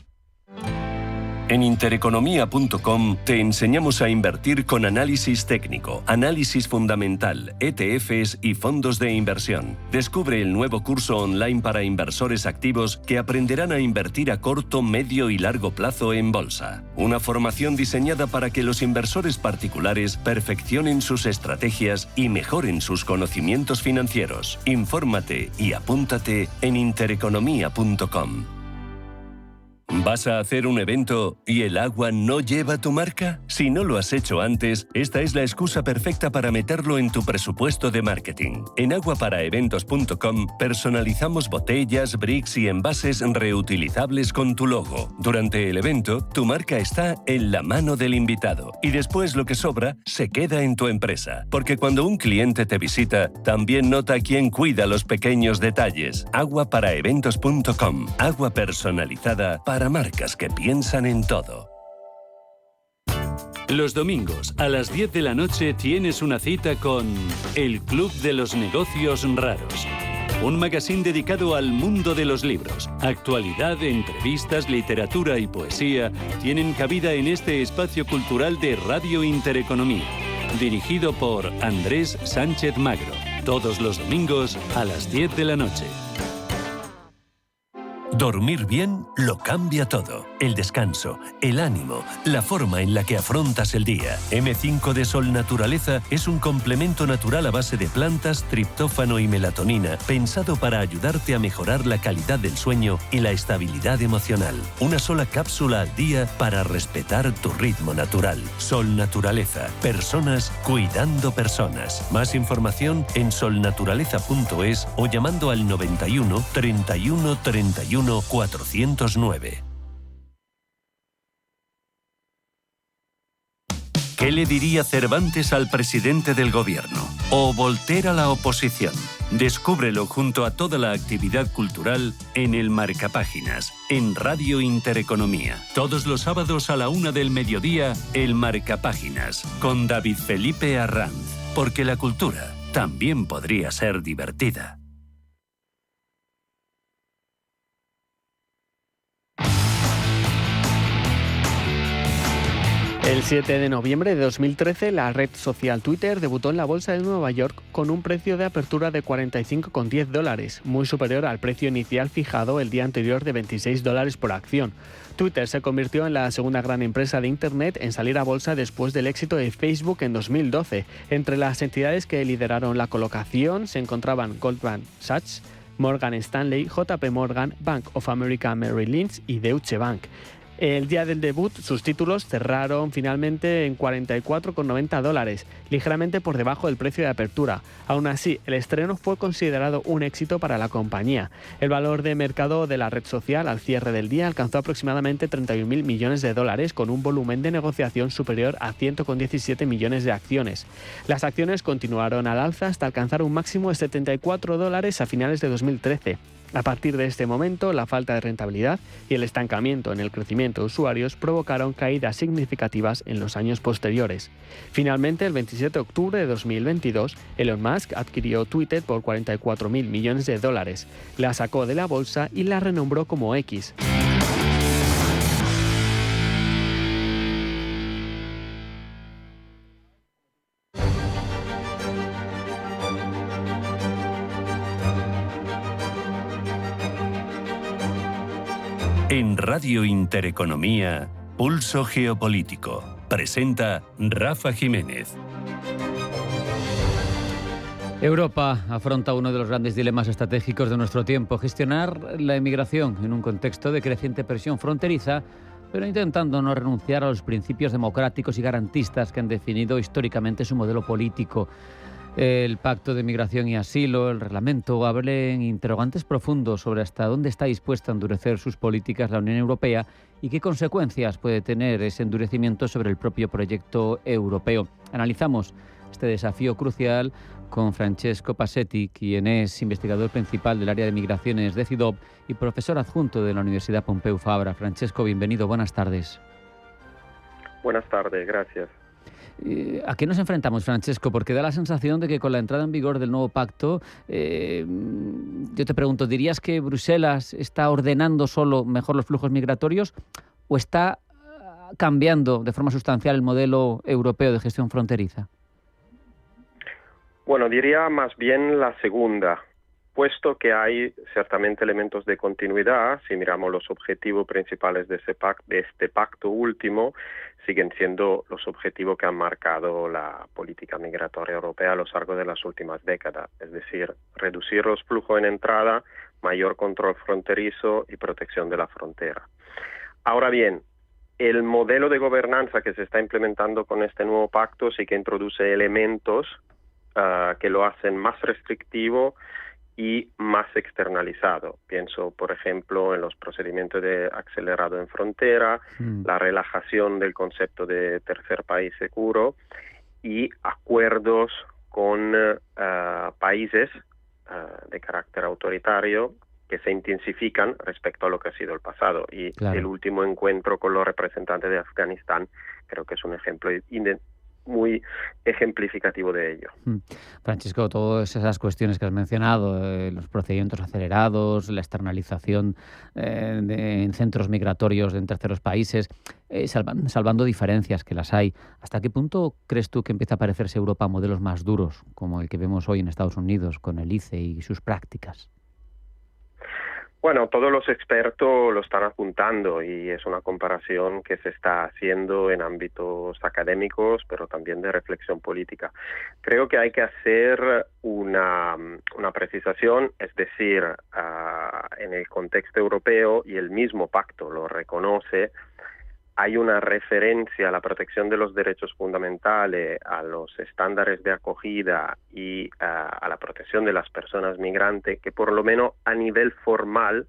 En intereconomía.com te enseñamos a invertir con análisis técnico, análisis fundamental, ETFs y fondos de inversión. Descubre el nuevo curso online para inversores activos que aprenderán a invertir a corto, medio y largo plazo en bolsa. Una formación diseñada para que los inversores particulares perfeccionen sus estrategias y mejoren sus conocimientos financieros. Infórmate y apúntate en intereconomía.com. ¿Vas a hacer un evento y el agua no lleva tu marca? Si no lo has hecho antes, esta es la excusa perfecta para meterlo en tu presupuesto de marketing. En aguaparaeventos.com personalizamos botellas, bricks y envases reutilizables con tu logo. Durante el evento, tu marca está en la mano del invitado y después lo que sobra se queda en tu empresa. Porque cuando un cliente te visita, también nota quién cuida los pequeños detalles. Aguaparaeventos.com. Agua personalizada para marcas que piensan en todo. Los domingos a las 10 de la noche tienes una cita con El Club de los Negocios Raros. Un magazín dedicado al mundo de los libros. Actualidad, entrevistas, literatura y poesía tienen cabida en este espacio cultural de Radio Intereconomía. Dirigido por Andrés Sánchez Magro. Todos los domingos a las 10 de la noche. Dormir bien lo cambia todo. El descanso, el ánimo, la forma en la que afrontas el día. M5 de Sol Naturaleza es un complemento natural a base de plantas, triptófano y melatonina, pensado para ayudarte a mejorar la calidad del sueño y la estabilidad emocional. Una sola cápsula al día para respetar tu ritmo natural. Sol Naturaleza. Personas cuidando personas. Más información en solnaturaleza.es o llamando al 91 31 31 409. ¿Qué le diría Cervantes al presidente del gobierno? ¿O Voltaire a la oposición? Descúbrelo junto a toda la actividad cultural en el Marcapáginas, en Radio Intereconomía. Todos los sábados a la 1 del mediodía, el Marcapáginas, con David Felipe Arranz. Porque la cultura también podría ser divertida. El 7 de noviembre de 2013, la red social Twitter debutó en la bolsa de Nueva York con un precio de apertura de $45,10, muy superior al precio inicial fijado el día anterior de $26 por acción. Twitter se convirtió en la segunda gran empresa de Internet en salir a bolsa después del éxito de Facebook en 2012. Entre las entidades que lideraron la colocación se encontraban Goldman Sachs, Morgan Stanley, JP Morgan, Bank of America Merrill Lynch y Deutsche Bank. El día del debut, sus títulos cerraron finalmente en $44,90, ligeramente por debajo del precio de apertura. Aún así, el estreno fue considerado un éxito para la compañía. El valor de mercado de la red social al cierre del día alcanzó aproximadamente $31.000 millones, con un volumen de negociación superior a 117 millones de acciones. Las acciones continuaron al alza hasta alcanzar un máximo de $74 a finales de 2013. A partir de este momento, la falta de rentabilidad y el estancamiento en el crecimiento de usuarios provocaron caídas significativas en los años posteriores. Finalmente, el 27 de octubre de 2022, Elon Musk adquirió Twitter por $44.000 millones. La sacó de la bolsa. bolsa y la renombró como X. ¿Qué le diría Cervantes al presidente del gobierno? ¿O Voltaire a la oposición? Descúbrelo junto a toda la actividad cultural en Radio Intereconomía. Todos los sábados a la 1 del mediodía, el Marcapáginas, con David Felipe Arranz. Porque la cultura también podría ser divertida. En Radio Intereconomía, Pulso Geopolítico. Presenta Rafa Jiménez. Europa afronta uno de los grandes dilemas estratégicos de nuestro tiempo: gestionar la emigración en un contexto de creciente presión fronteriza, pero intentando no renunciar a los principios democráticos y garantistas que han definido históricamente su modelo político. El Pacto de Migración y Asilo, el reglamento, abren interrogantes profundos sobre hasta dónde está dispuesta a endurecer sus políticas la Unión Europea y qué consecuencias puede tener ese endurecimiento sobre el propio proyecto europeo. Analizamos este desafío crucial con Francesco Passetti, quien es investigador principal del área de migraciones de CIDOB y profesor adjunto de la Universidad Pompeu Fabra. Francesco, bienvenido, buenas tardes. Buenas tardes, gracias. ¿A qué nos enfrentamos, Francesco? Porque da la sensación de que con la entrada en vigor del nuevo pacto, yo te pregunto, ¿dirías que Bruselas está ordenando solo mejor los flujos migratorios o está cambiando de forma sustancial el modelo europeo de gestión fronteriza? Bueno, diría más bien la segunda, puesto que hay ciertamente elementos de continuidad. Si miramos los objetivos principales de este pacto último, siguen siendo los objetivos que han marcado la política migratoria europea a lo largo de las últimas décadas, es decir, reducir los flujos en entrada, mayor control fronterizo y protección de la frontera. Ahora bien, el modelo de gobernanza que se está implementando con este nuevo pacto sí que introduce elementos que lo hacen más restrictivo y más externalizado. Pienso, por ejemplo, en los procedimientos de acelerado en frontera, la relajación del concepto de tercer país seguro y acuerdos con países de carácter autoritario que se intensifican respecto a lo que ha sido el pasado. Y claro, el último encuentro con los representantes de Afganistán creo que es un ejemplo muy ejemplificativo de ello. Francesco, todas esas cuestiones que has mencionado, los procedimientos acelerados, la externalización en centros migratorios en terceros países, salvando diferencias que las hay, ¿hasta qué punto crees tú que empieza a parecerse Europa a modelos más duros, como el que vemos hoy en Estados Unidos con el ICE y sus prácticas? Bueno, todos los expertos lo están apuntando y es una comparación que se está haciendo en ámbitos académicos, pero también de reflexión política. Creo que hay que hacer una precisación, es decir, en el contexto europeo, y el mismo pacto lo reconoce, hay una referencia a la protección de los derechos fundamentales, a los estándares de acogida y a la protección de las personas migrantes que por lo menos a nivel formal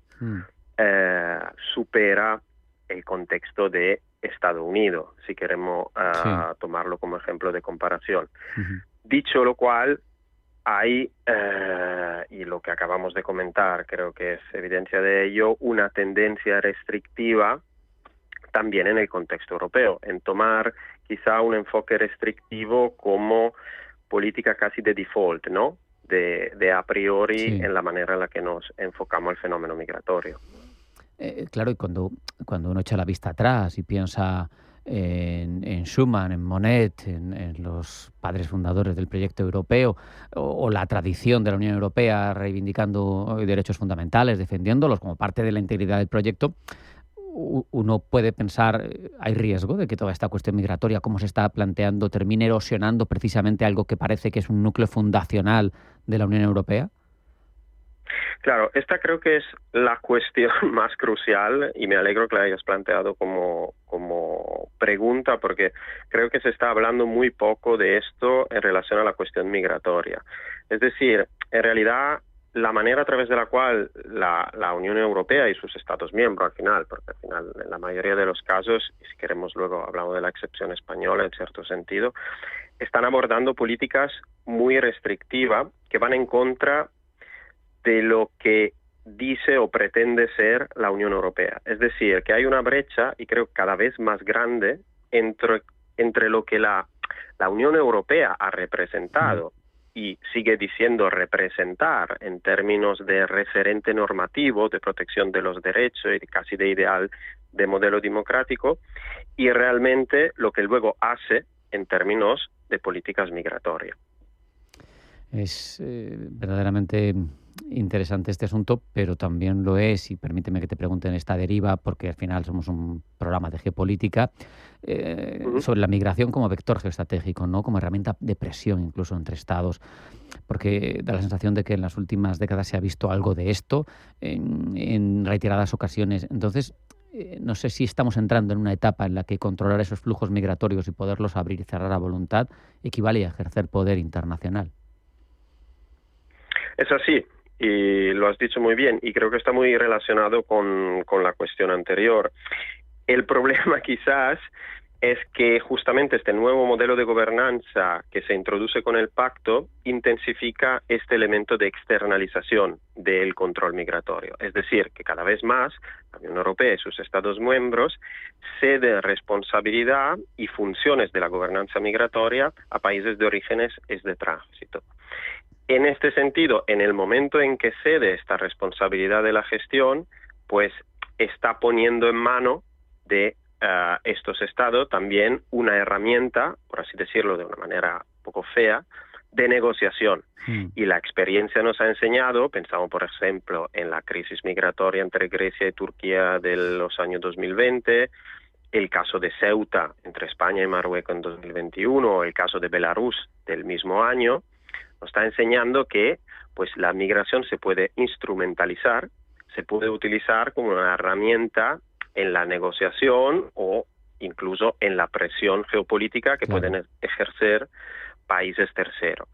supera el contexto de Estados Unidos, si queremos tomarlo como ejemplo de comparación. Dicho lo cual, hay, y lo que acabamos de comentar creo que es evidencia de ello, una tendencia restrictiva también en el contexto europeo, en tomar quizá un enfoque restrictivo como política casi de default, ¿no? De a priori en la manera en la que nos enfocamos el fenómeno migratorio. Claro, y cuando uno echa la vista atrás y piensa en Schuman, en Monnet, en los padres fundadores del proyecto europeo, o la tradición de la Unión Europea reivindicando derechos fundamentales, defendiéndolos como parte de la integridad del proyecto, uno puede pensar, ¿hay riesgo de que toda esta cuestión migratoria, como se está planteando, termine erosionando precisamente algo que parece que es un núcleo fundacional de la Unión Europea? Claro, esta creo que es la cuestión más crucial y me alegro que la hayas planteado como pregunta, porque creo que se está hablando muy poco de esto en relación a la cuestión migratoria. Es decir, en realidad, la manera a través de la cual la Unión Europea y sus Estados miembros, al final, porque al final en la mayoría de los casos, y si queremos luego hablamos de la excepción española en cierto sentido, están abordando políticas muy restrictivas que van en contra de lo que dice o pretende ser la Unión Europea. Es decir, que hay una brecha, y creo cada vez más grande, entre lo que la Unión Europea ha representado y sigue diciendo representar en términos de referente normativo, de protección de los derechos y casi de ideal de modelo democrático, y realmente lo que luego hace en términos de políticas migratorias. Es verdaderamente interesante este asunto, pero también lo es, y permíteme que te pregunte en esta deriva, porque al final somos un programa de geopolítica, sobre la migración como vector geoestratégico, ¿no? Como herramienta de presión incluso entre estados, porque da la sensación de que en las últimas décadas se ha visto algo de esto en reiteradas ocasiones. Entonces, no sé si estamos entrando en una etapa en la que controlar esos flujos migratorios y poderlos abrir y cerrar a voluntad equivale a ejercer poder internacional. Es así, y lo has dicho muy bien, y creo que está muy relacionado con la cuestión anterior. El problema quizás es que justamente este nuevo modelo de gobernanza que se introduce con el pacto intensifica este elemento de externalización del control migratorio. Es decir, que cada vez más la Unión Europea y sus Estados miembros ceden responsabilidad y funciones de la gobernanza migratoria a países de orígenes y de tránsito. En este sentido, en el momento en que cede esta responsabilidad de la gestión, pues está poniendo en mano de estos estados también una herramienta, por así decirlo de una manera un poco fea, de negociación. Y la experiencia nos ha enseñado, pensamos por ejemplo en la crisis migratoria entre Grecia y Turquía de los años 2020, el caso de Ceuta entre España y Marruecos en 2021, o el caso de Belarus del mismo año, nos está enseñando que pues la migración se puede instrumentalizar, se puede utilizar como una herramienta en la negociación o incluso en la presión geopolítica que pueden ejercer países terceros.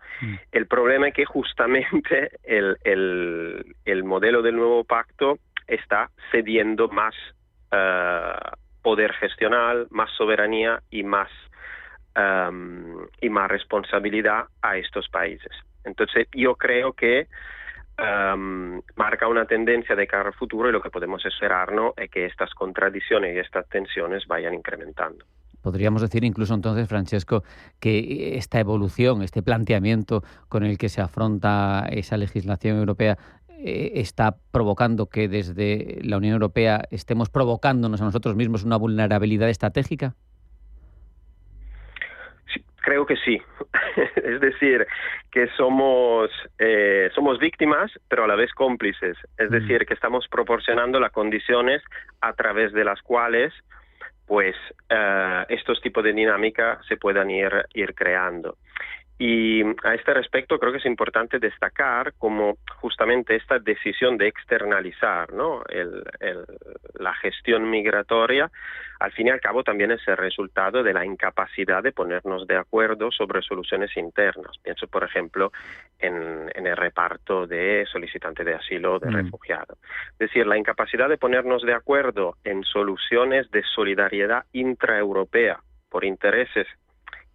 El problema es que justamente el modelo del nuevo pacto está cediendo más poder gestional, más soberanía y más responsabilidad a estos países. Entonces yo creo que marca una tendencia de cara al futuro, y lo que podemos esperarnos es que estas contradicciones y estas tensiones vayan incrementando. Podríamos decir incluso entonces, Francesco, que esta evolución, este planteamiento con el que se afronta esa legislación europea está provocando que desde la Unión Europea estemos provocándonos a nosotros mismos una vulnerabilidad estratégica. Creo que sí. Es decir, que somos víctimas, pero a la vez cómplices. Es decir, que estamos proporcionando las condiciones a través de las cuales pues estos tipos de dinámica se puedan ir creando. Y a este respecto creo que es importante destacar como justamente esta decisión de externalizar, ¿no?, la gestión migratoria, al fin y al cabo también es el resultado de la incapacidad de ponernos de acuerdo sobre soluciones internas. Pienso, por ejemplo, en el reparto de solicitantes de asilo o de refugiados. Es decir, la incapacidad de ponernos de acuerdo en soluciones de solidaridad intraeuropea por intereses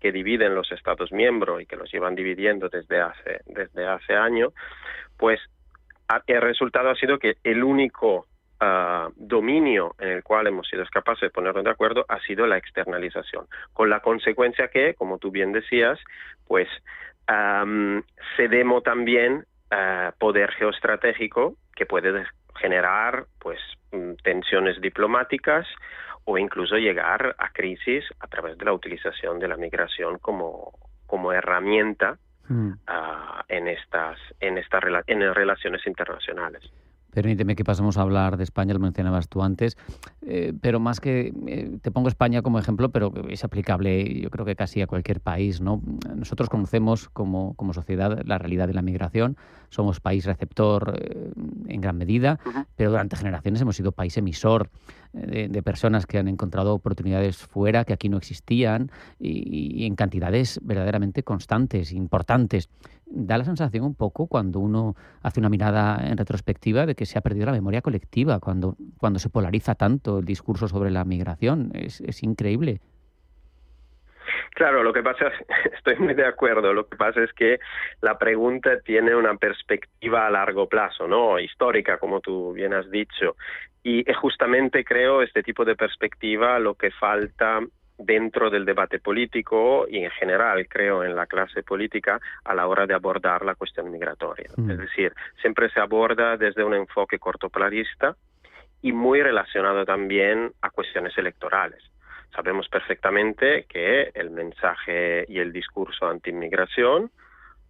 que dividen los Estados miembros y que los llevan dividiendo desde hace años, pues el resultado ha sido que el único dominio en el cual hemos sido capaces de ponernos de acuerdo ha sido la externalización, con la consecuencia que, como tú bien decías, pues cedemos también poder geoestratégico que puede generar pues tensiones diplomáticas o incluso llegar a crisis a través de la utilización de la migración como herramienta en relaciones internacionales. Permíteme que pasemos a hablar de España, lo mencionabas tú antes, pero más que te pongo España como ejemplo, pero es aplicable yo creo que casi a cualquier país, ¿no? Nosotros conocemos como sociedad la realidad de la migración, somos país receptor en gran medida, pero durante generaciones hemos sido país emisor de personas que han encontrado oportunidades fuera que aquí no existían y en cantidades verdaderamente constantes, importantes. Da la sensación un poco cuando uno hace una mirada en retrospectiva de que se ha perdido la memoria colectiva cuando se polariza tanto el discurso sobre la migración. Es increíble. Claro, lo que pasa, estoy muy de acuerdo, lo que pasa es que la pregunta tiene una perspectiva a largo plazo, ¿no?, histórica, como tú bien has dicho, y justamente creo este tipo de perspectiva lo que falta dentro del debate político y en general creo en la clase política a la hora de abordar la cuestión migratoria. Es decir, siempre se aborda desde un enfoque cortoplacista y muy relacionado también a cuestiones electorales. Sabemos perfectamente que el mensaje y el discurso anti-inmigración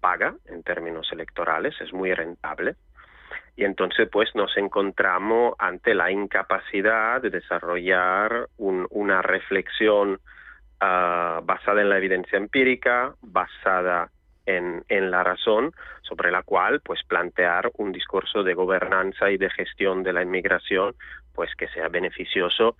paga en términos electorales, es muy rentable. Y entonces pues nos encontramos ante la incapacidad de desarrollar una reflexión basada en la evidencia empírica, basada en la razón, sobre la cual pues plantear un discurso de gobernanza y de gestión de la inmigración pues que sea beneficioso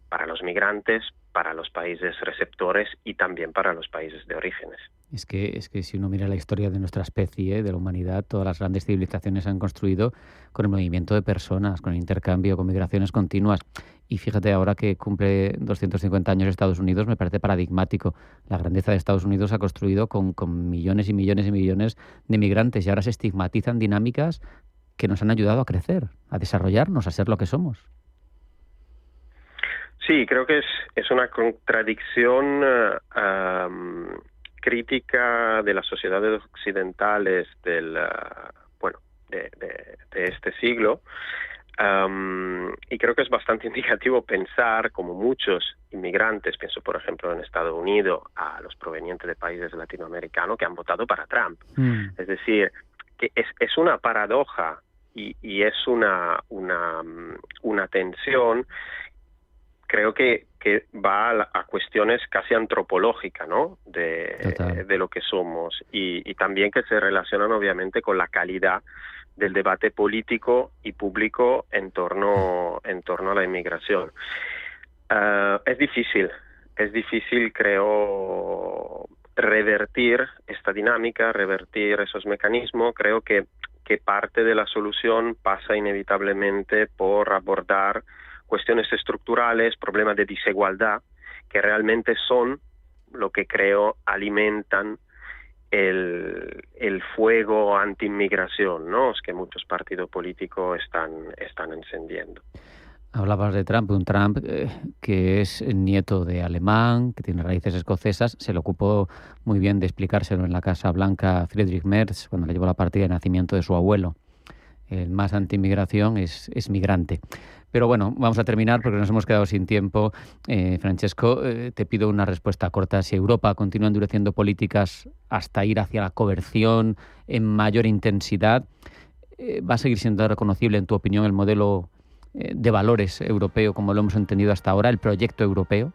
para los migrantes, para los países receptores y también para los países de orígenes. Es que si uno mira la historia de nuestra especie, de la humanidad, todas las grandes civilizaciones se han construido con el movimiento de personas, con el intercambio, con migraciones continuas. Y fíjate, ahora que cumple 250 años Estados Unidos, me parece paradigmático. La grandeza de Estados Unidos se ha construido con millones y millones y millones de migrantes y ahora se estigmatizan dinámicas que nos han ayudado a crecer, a desarrollarnos, a ser lo que somos. Sí, creo que es una contradicción crítica de las sociedades occidentales de este siglo. Y creo que es bastante indicativo pensar como muchos inmigrantes, pienso por ejemplo en Estados Unidos, a los provenientes de países latinoamericanos que han votado para Trump. Es decir, que es una paradoja y es una tensión, creo que va a cuestiones casi antropológicas, ¿no? de lo que somos y también que se relacionan obviamente con la calidad del debate político y público en torno a la inmigración. Es difícil, creo, revertir esta dinámica, revertir esos mecanismos. Creo que parte de la solución pasa inevitablemente por abordar cuestiones estructurales, problemas de desigualdad, que realmente son lo que creo alimentan el fuego anti-inmigración, ¿no? Es que muchos partidos políticos están encendiendo. Hablabas de Trump, un Trump que es nieto de alemán, que tiene raíces escocesas. Se le ocupó muy bien de explicárselo en la Casa Blanca Friedrich Merz cuando le llevó la partida de nacimiento de su abuelo. El más anti-inmigración es migrante. Pero bueno, vamos a terminar porque nos hemos quedado sin tiempo. Francesco, te pido una respuesta corta. Si Europa continúa endureciendo políticas hasta ir hacia la coerción en mayor intensidad, ¿va a seguir siendo reconocible, en tu opinión, el modelo de valores europeo como lo hemos entendido hasta ahora, el proyecto europeo?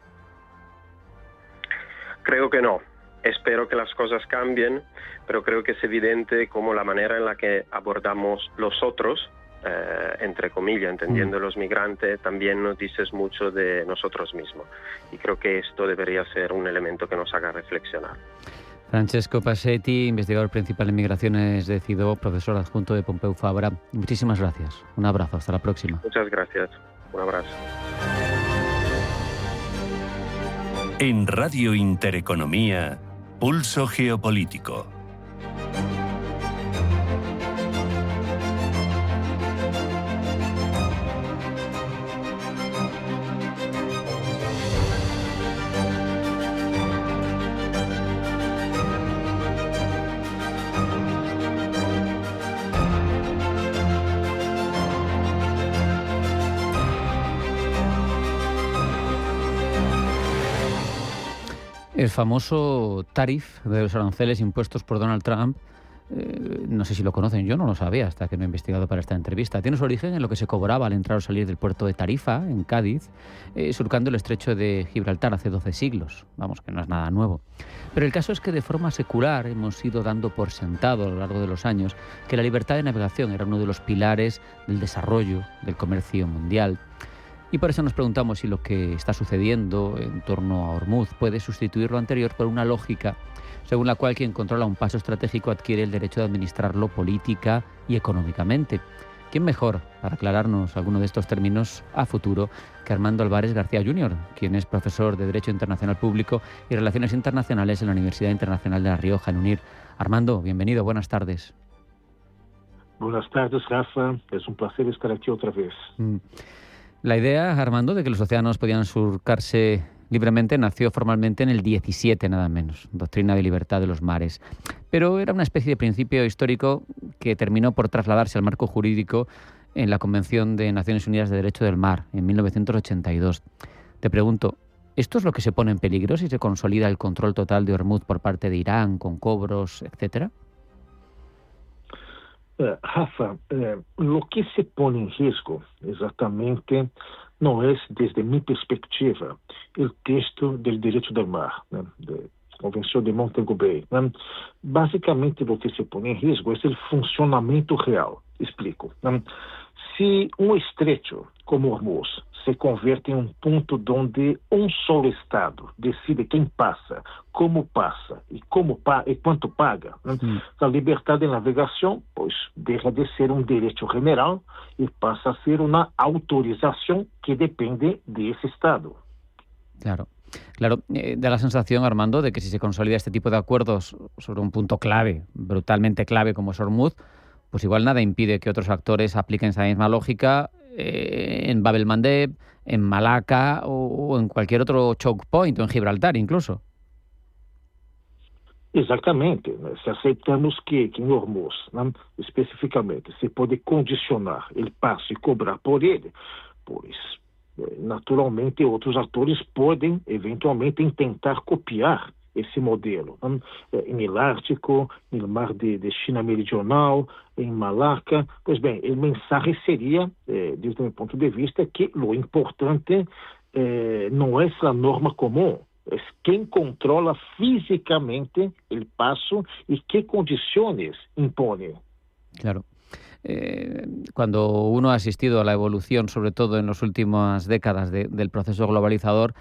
Creo que no. Espero que las cosas cambien, pero creo que es evidente como la manera en la que abordamos los otros, entre comillas, entendiendo los migrantes, también nos dices mucho de nosotros mismos. Y creo que esto debería ser un elemento que nos haga reflexionar. Francesco Passetti, investigador principal en migraciones de CIDO, profesor adjunto de Pompeu Fabra. Muchísimas gracias. Un abrazo. Hasta la próxima. Muchas gracias. Un abrazo. En Radio Intereconomía, Pulso Geopolítico. El famoso tarif de los aranceles impuestos por Donald Trump, no sé si lo conocen, yo no lo sabía hasta que me he investigado para esta entrevista. Tiene su origen en lo que se cobraba al entrar o salir del puerto de Tarifa, en Cádiz, surcando el estrecho de Gibraltar hace 12 siglos. Vamos, que no es nada nuevo. Pero el caso es que de forma secular hemos ido dando por sentado a lo largo de los años que la libertad de navegación era uno de los pilares del desarrollo del comercio mundial. Y por eso nos preguntamos si lo que está sucediendo en torno a Hormuz puede sustituir lo anterior por una lógica según la cual quien controla un paso estratégico adquiere el derecho de administrarlo política y económicamente. ¿Quién mejor para aclararnos alguno de estos términos a futuro que Armando Álvarez García Jr., quien es profesor de Derecho Internacional Público y Relaciones Internacionales en la Universidad Internacional de La Rioja, en UNIR? Armando, bienvenido, buenas tardes. Buenas tardes, Rafa. Es un placer estar aquí otra vez. La idea, Armando, de que los océanos podían surcarse libremente nació formalmente en el 17, nada menos, doctrina de libertad de los mares. Pero era una especie de principio histórico que terminó por trasladarse al marco jurídico en la Convención de Naciones Unidas de Derecho del Mar, en 1982. Te pregunto, ¿esto es lo que se pone en peligro si se consolida el control total de Hormuz por parte de Irán, con cobros, etcétera? Rafa, lo que se pone en riesgo exactamente no es, desde mi perspectiva, el texto del derecho del mar, de Convención de Montego Bay. Básicamente lo que se pone en riesgo es el funcionamiento real. Explico. Si un estrecho como Hormuz se convierte en un punto donde un solo Estado decide quién pasa y cuánto paga, la libertad de navegación pues deja de ser un derecho general y pasa a ser una autorización que depende de ese Estado. Claro. Da la sensación, Armando, de que si se consolida este tipo de acuerdos sobre un punto clave, brutalmente clave como es Hormuz, pues igual nada impide que otros actores apliquen esa misma lógica en Bab el-Mandeb, en Malaca o en cualquier otro choke point, o en Gibraltar incluso. Exactamente. Si aceptamos que en Hormuz, específicamente, se puede condicionar el paso y cobrar por él, pues naturalmente otros actores pueden eventualmente intentar copiar ese modelo en el Ártico, en el mar de China Meridional, en Malaca. Pues bien, el mensaje sería, desde mi punto de vista, que lo importante no es la norma común, es quien controla físicamente el paso y qué condiciones impone. Claro. Cuando uno ha asistido a la evolución, sobre todo en las últimas décadas del proceso globalizador,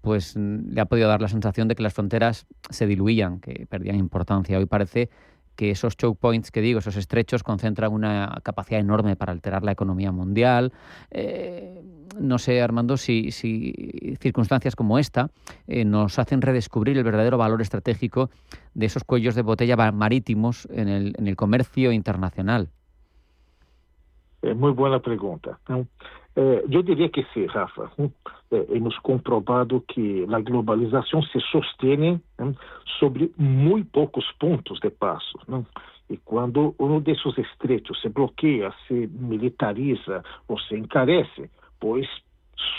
pues le ha podido dar la sensación de que las fronteras se diluían, que perdían importancia. Hoy parece que esos choke points que digo, esos estrechos, concentran una capacidad enorme para alterar la economía mundial. No sé, Armando, si circunstancias como esta nos hacen redescubrir el verdadero valor estratégico de esos cuellos de botella marítimos en el comercio internacional. Muy buena pregunta. Yo diría que sí, Rafa. Hemos comprobado que la globalización se sostiene sobre muy pocos puntos de paso. Y cuando uno de esos estrechos se bloquea, se militariza o se encarece, pues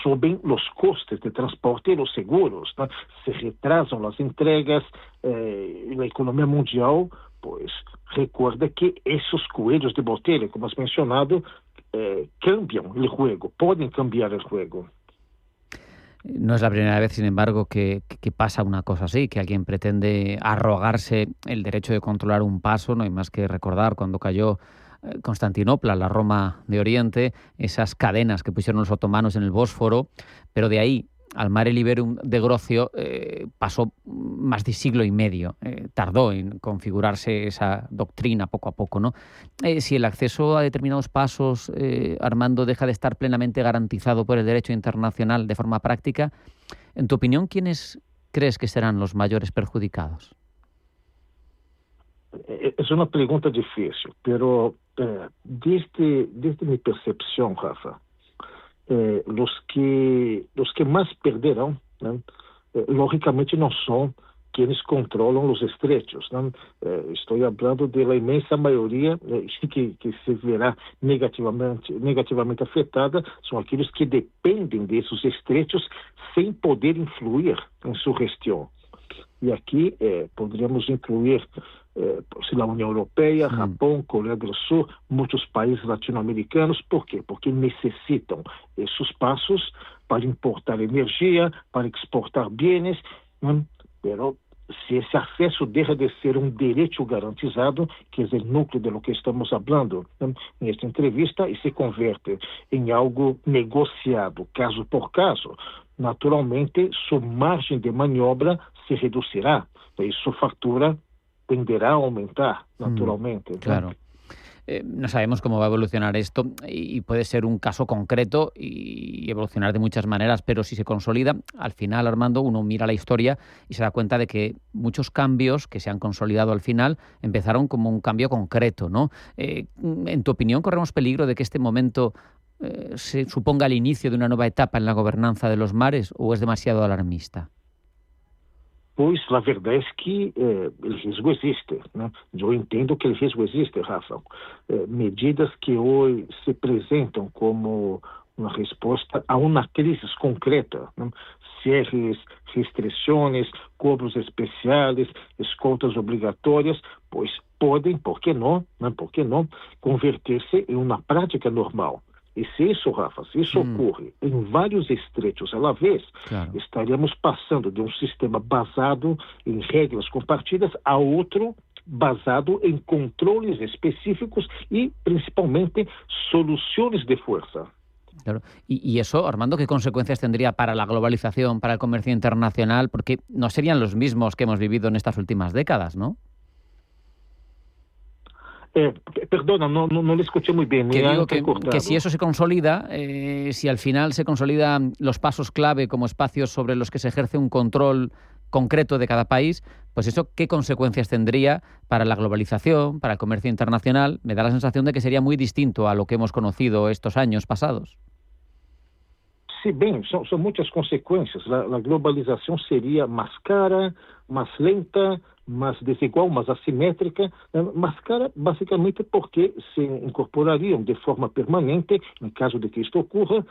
suben los costes de transporte y los seguros, se retrasan las entregas, la economía mundial pues recuerda que esos cuellos de botella, como has mencionado, cambian el juego, pueden cambiar el juego. No es la primera vez, sin embargo, que pasa una cosa así, que alguien pretende arrogarse el derecho de controlar un paso. No hay más que recordar cuando cayó Constantinopla, la Roma de Oriente, esas cadenas que pusieron los otomanos en el Bósforo, pero de ahí al mare liberum de Grocio pasó más de siglo y medio. Tardó en configurarse esa doctrina poco a poco, ¿no? Si el acceso a determinados pasos, Armando, deja de estar plenamente garantizado por el derecho internacional de forma práctica, en tu opinión, ¿quiénes crees que serán los mayores perjudicados? Es una pregunta difícil, pero desde mi percepción, Rafa, los que más perderán, lógicamente no son quienes controlan los estrechos. Estoy hablando de la inmensa mayoría que se verá negativamente afectada, son aquellos que dependen de esos estrechos sin poder influir en su gestión. Y aquí podríamos incluir la Unión Europea, Japón, Corea del Sur, muchos países latinoamericanos. ¿Por qué? Porque necesitan esos pasos para importar energía, para exportar bienes, pero si ese acceso deja de ser un derecho garantizado, que es el núcleo de lo que estamos hablando en esta entrevista, y se convierte en algo negociado caso por caso, naturalmente su margen de maniobra se reducirá y su factura tenderá a aumentar naturalmente. Claro. No sabemos cómo va a evolucionar esto y puede ser un caso concreto y evolucionar de muchas maneras, pero si se consolida, al final, Armando, uno mira la historia y se da cuenta de que muchos cambios que se han consolidado al final empezaron como un cambio concreto, ¿no? En tu opinión, ¿corremos peligro de que este momento se suponga el inicio de una nueva etapa en la gobernanza de los mares o es demasiado alarmista? Pues la verdad es que el riesgo existe, ¿no? Yo entiendo que el riesgo existe, Rafa. Medidas que hoy se presentan como una respuesta a una crisis concreta, ¿no? Cierres, restricciones, cobros especiales, escoltas obrigatorias, pues pueden, ¿por qué no? ¿Por qué no? Convertirse en una práctica normal. Y si eso, Rafa, si eso ocurre en varios estrechos a la vez, estaríamos pasando de un sistema basado en reglas compartidas a otro basado en controles específicos y principalmente soluciones de fuerza. Claro. Y eso, Armando, ¿qué consecuencias tendría para la globalización, para el comercio internacional? Porque no serían los mismos que hemos vivido en estas últimas décadas, ¿no? Perdona, no lo escuché muy bien. Que digo que si eso se consolida, si al final se consolidan los pasos clave como espacios sobre los que se ejerce un control concreto de cada país, pues eso, ¿qué consecuencias tendría para la globalización, para el comercio internacional? Me da la sensación de que sería muy distinto a lo que hemos conocido estos años pasados. Sí, bien, son muchas consecuencias. La globalización sería más cara, más lenta, más desigual, más asimétrica, más cara básicamente porque se incorporariam de forma permanente, en caso de que esto ocurra,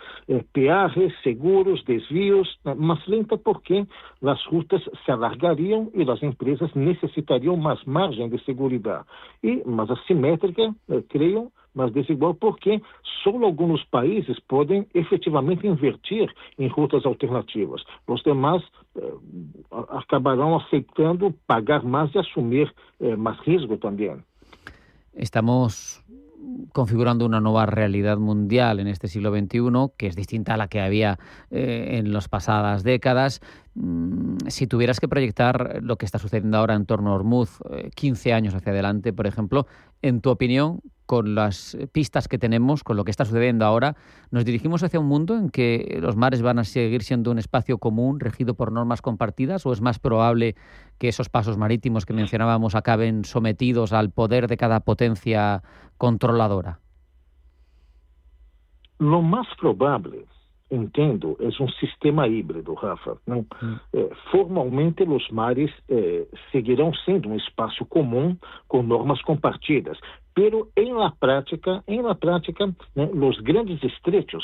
peajes, seguros, desvíos, más lenta porque las rutas se alargarían y las empresas necesitarían más margen de seguridad. Y más asimétrica, creo, más desigual porque solo algunos países pueden efectivamente invertir en rutas alternativas. Los demás acabarán aceitando pagar más y asumir más riesgo también. Estamos configurando una nueva realidad mundial en este siglo XXI que es distinta a la que había en las pasadas décadas. Si tuvieras que proyectar lo que está sucediendo ahora en torno a Hormuz 15 años hacia adelante, por ejemplo, en tu opinión, con las pistas que tenemos, con lo que está sucediendo ahora, ¿nos dirigimos hacia un mundo en que los mares van a seguir siendo un espacio común, regido por normas compartidas, o es más probable que esos pasos marítimos que mencionábamos acaben sometidos al poder de cada potencia controladora? Lo más probable, entendo, es un sistema híbrido, Rafa. ¿No? Formalmente, los mares seguirán siendo un espacio común con normas compartidas, pero en la práctica, los grandes estrechos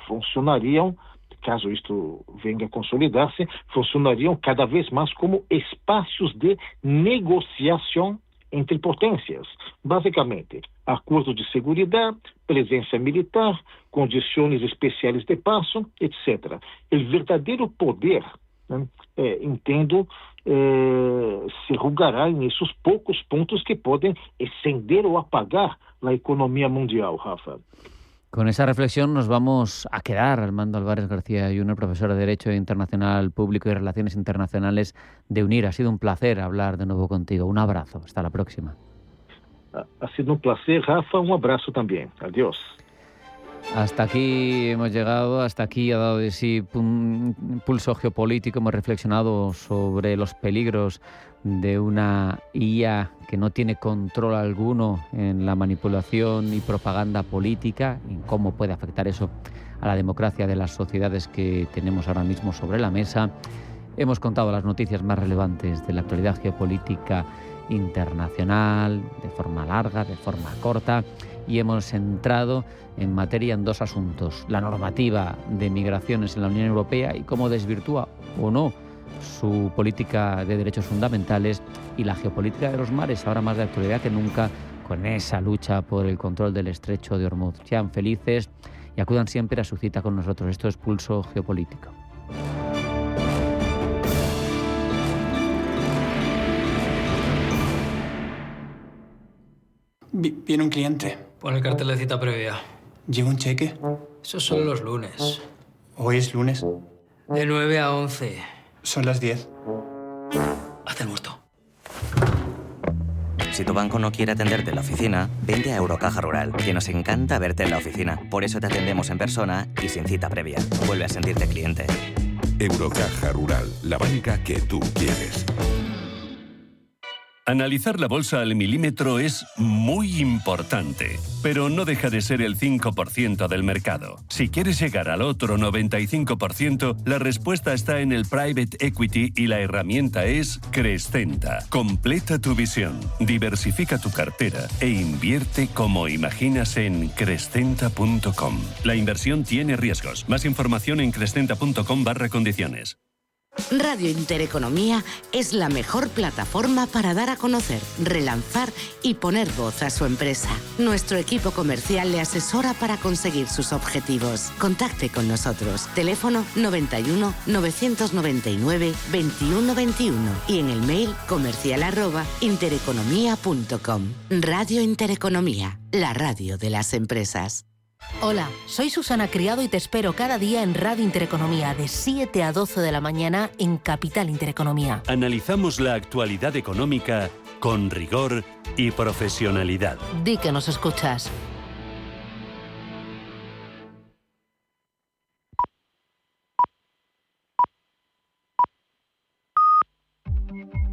funcionarían, caso esto venga a consolidarse, funcionarían cada vez más como espacios de negociación entre potências. Basicamente, acordos de seguridad, presencia militar, condiciones especiales de paso, etc. El verdadero poder, entendo, se jugará en esos pocos puntos que pueden encender o apagar la economía mundial, Rafa. Con esa reflexión nos vamos a quedar. Armando Álvarez García Jr., profesor de Derecho Internacional Público y Relaciones Internacionales de UNIR. Ha sido un placer hablar de nuevo contigo. Un abrazo. Hasta la próxima. Ha sido un placer, Rafa. Un abrazo también. Adiós. Hasta aquí hemos llegado, hasta aquí ha dado de sí un pulso geopolítico. Hemos reflexionado sobre los peligros de una IA que no tiene control alguno en la manipulación y propaganda política, y cómo puede afectar eso a la democracia de las sociedades que tenemos ahora mismo sobre la mesa. Hemos contado las noticias más relevantes de la actualidad geopolítica internacional, de forma larga, de forma corta, y hemos entrado en materia en dos asuntos: la normativa de migraciones en la Unión Europea y cómo desvirtúa o no su política de derechos fundamentales, y la geopolítica de los mares, ahora más de actualidad que nunca, con esa lucha por el control del estrecho de Hormuz. Sean felices y acudan siempre a su cita con nosotros. Esto es Pulso Geopolítico. Viene un cliente. Pon el cartel de cita previa. ¿Lleva un cheque? Esos son los lunes. ¿Hoy es lunes? De 9 a 11. Son las 10. Haz el muerto. Si tu banco no quiere atenderte en la oficina, vente a Eurocaja Rural, que nos encanta verte en la oficina. Por eso te atendemos en persona y sin cita previa. Vuelve a sentirte cliente. Eurocaja Rural, la banca que tú quieres. Analizar la bolsa al milímetro es muy importante, pero no deja de ser el 5% del mercado. Si quieres llegar al otro 95%, la respuesta está en el private equity y la herramienta es Crescenta. Completa tu visión, diversifica tu cartera e invierte como imaginas en crescenta.com. La inversión tiene riesgos. Más información en crescenta.com/condiciones. Radio Intereconomía es la mejor plataforma para dar a conocer, relanzar y poner voz a su empresa. Nuestro equipo comercial le asesora para conseguir sus objetivos. Contacte con nosotros. Teléfono 91 999 2121 y en el mail comercial@intereconomia.com. Radio Intereconomía, la radio de las empresas. Hola, soy Susana Criado y te espero cada día en Radio Intereconomía de 7 a 12 de la mañana en Capital Intereconomía. Analizamos la actualidad económica con rigor y profesionalidad. Di que nos escuchas.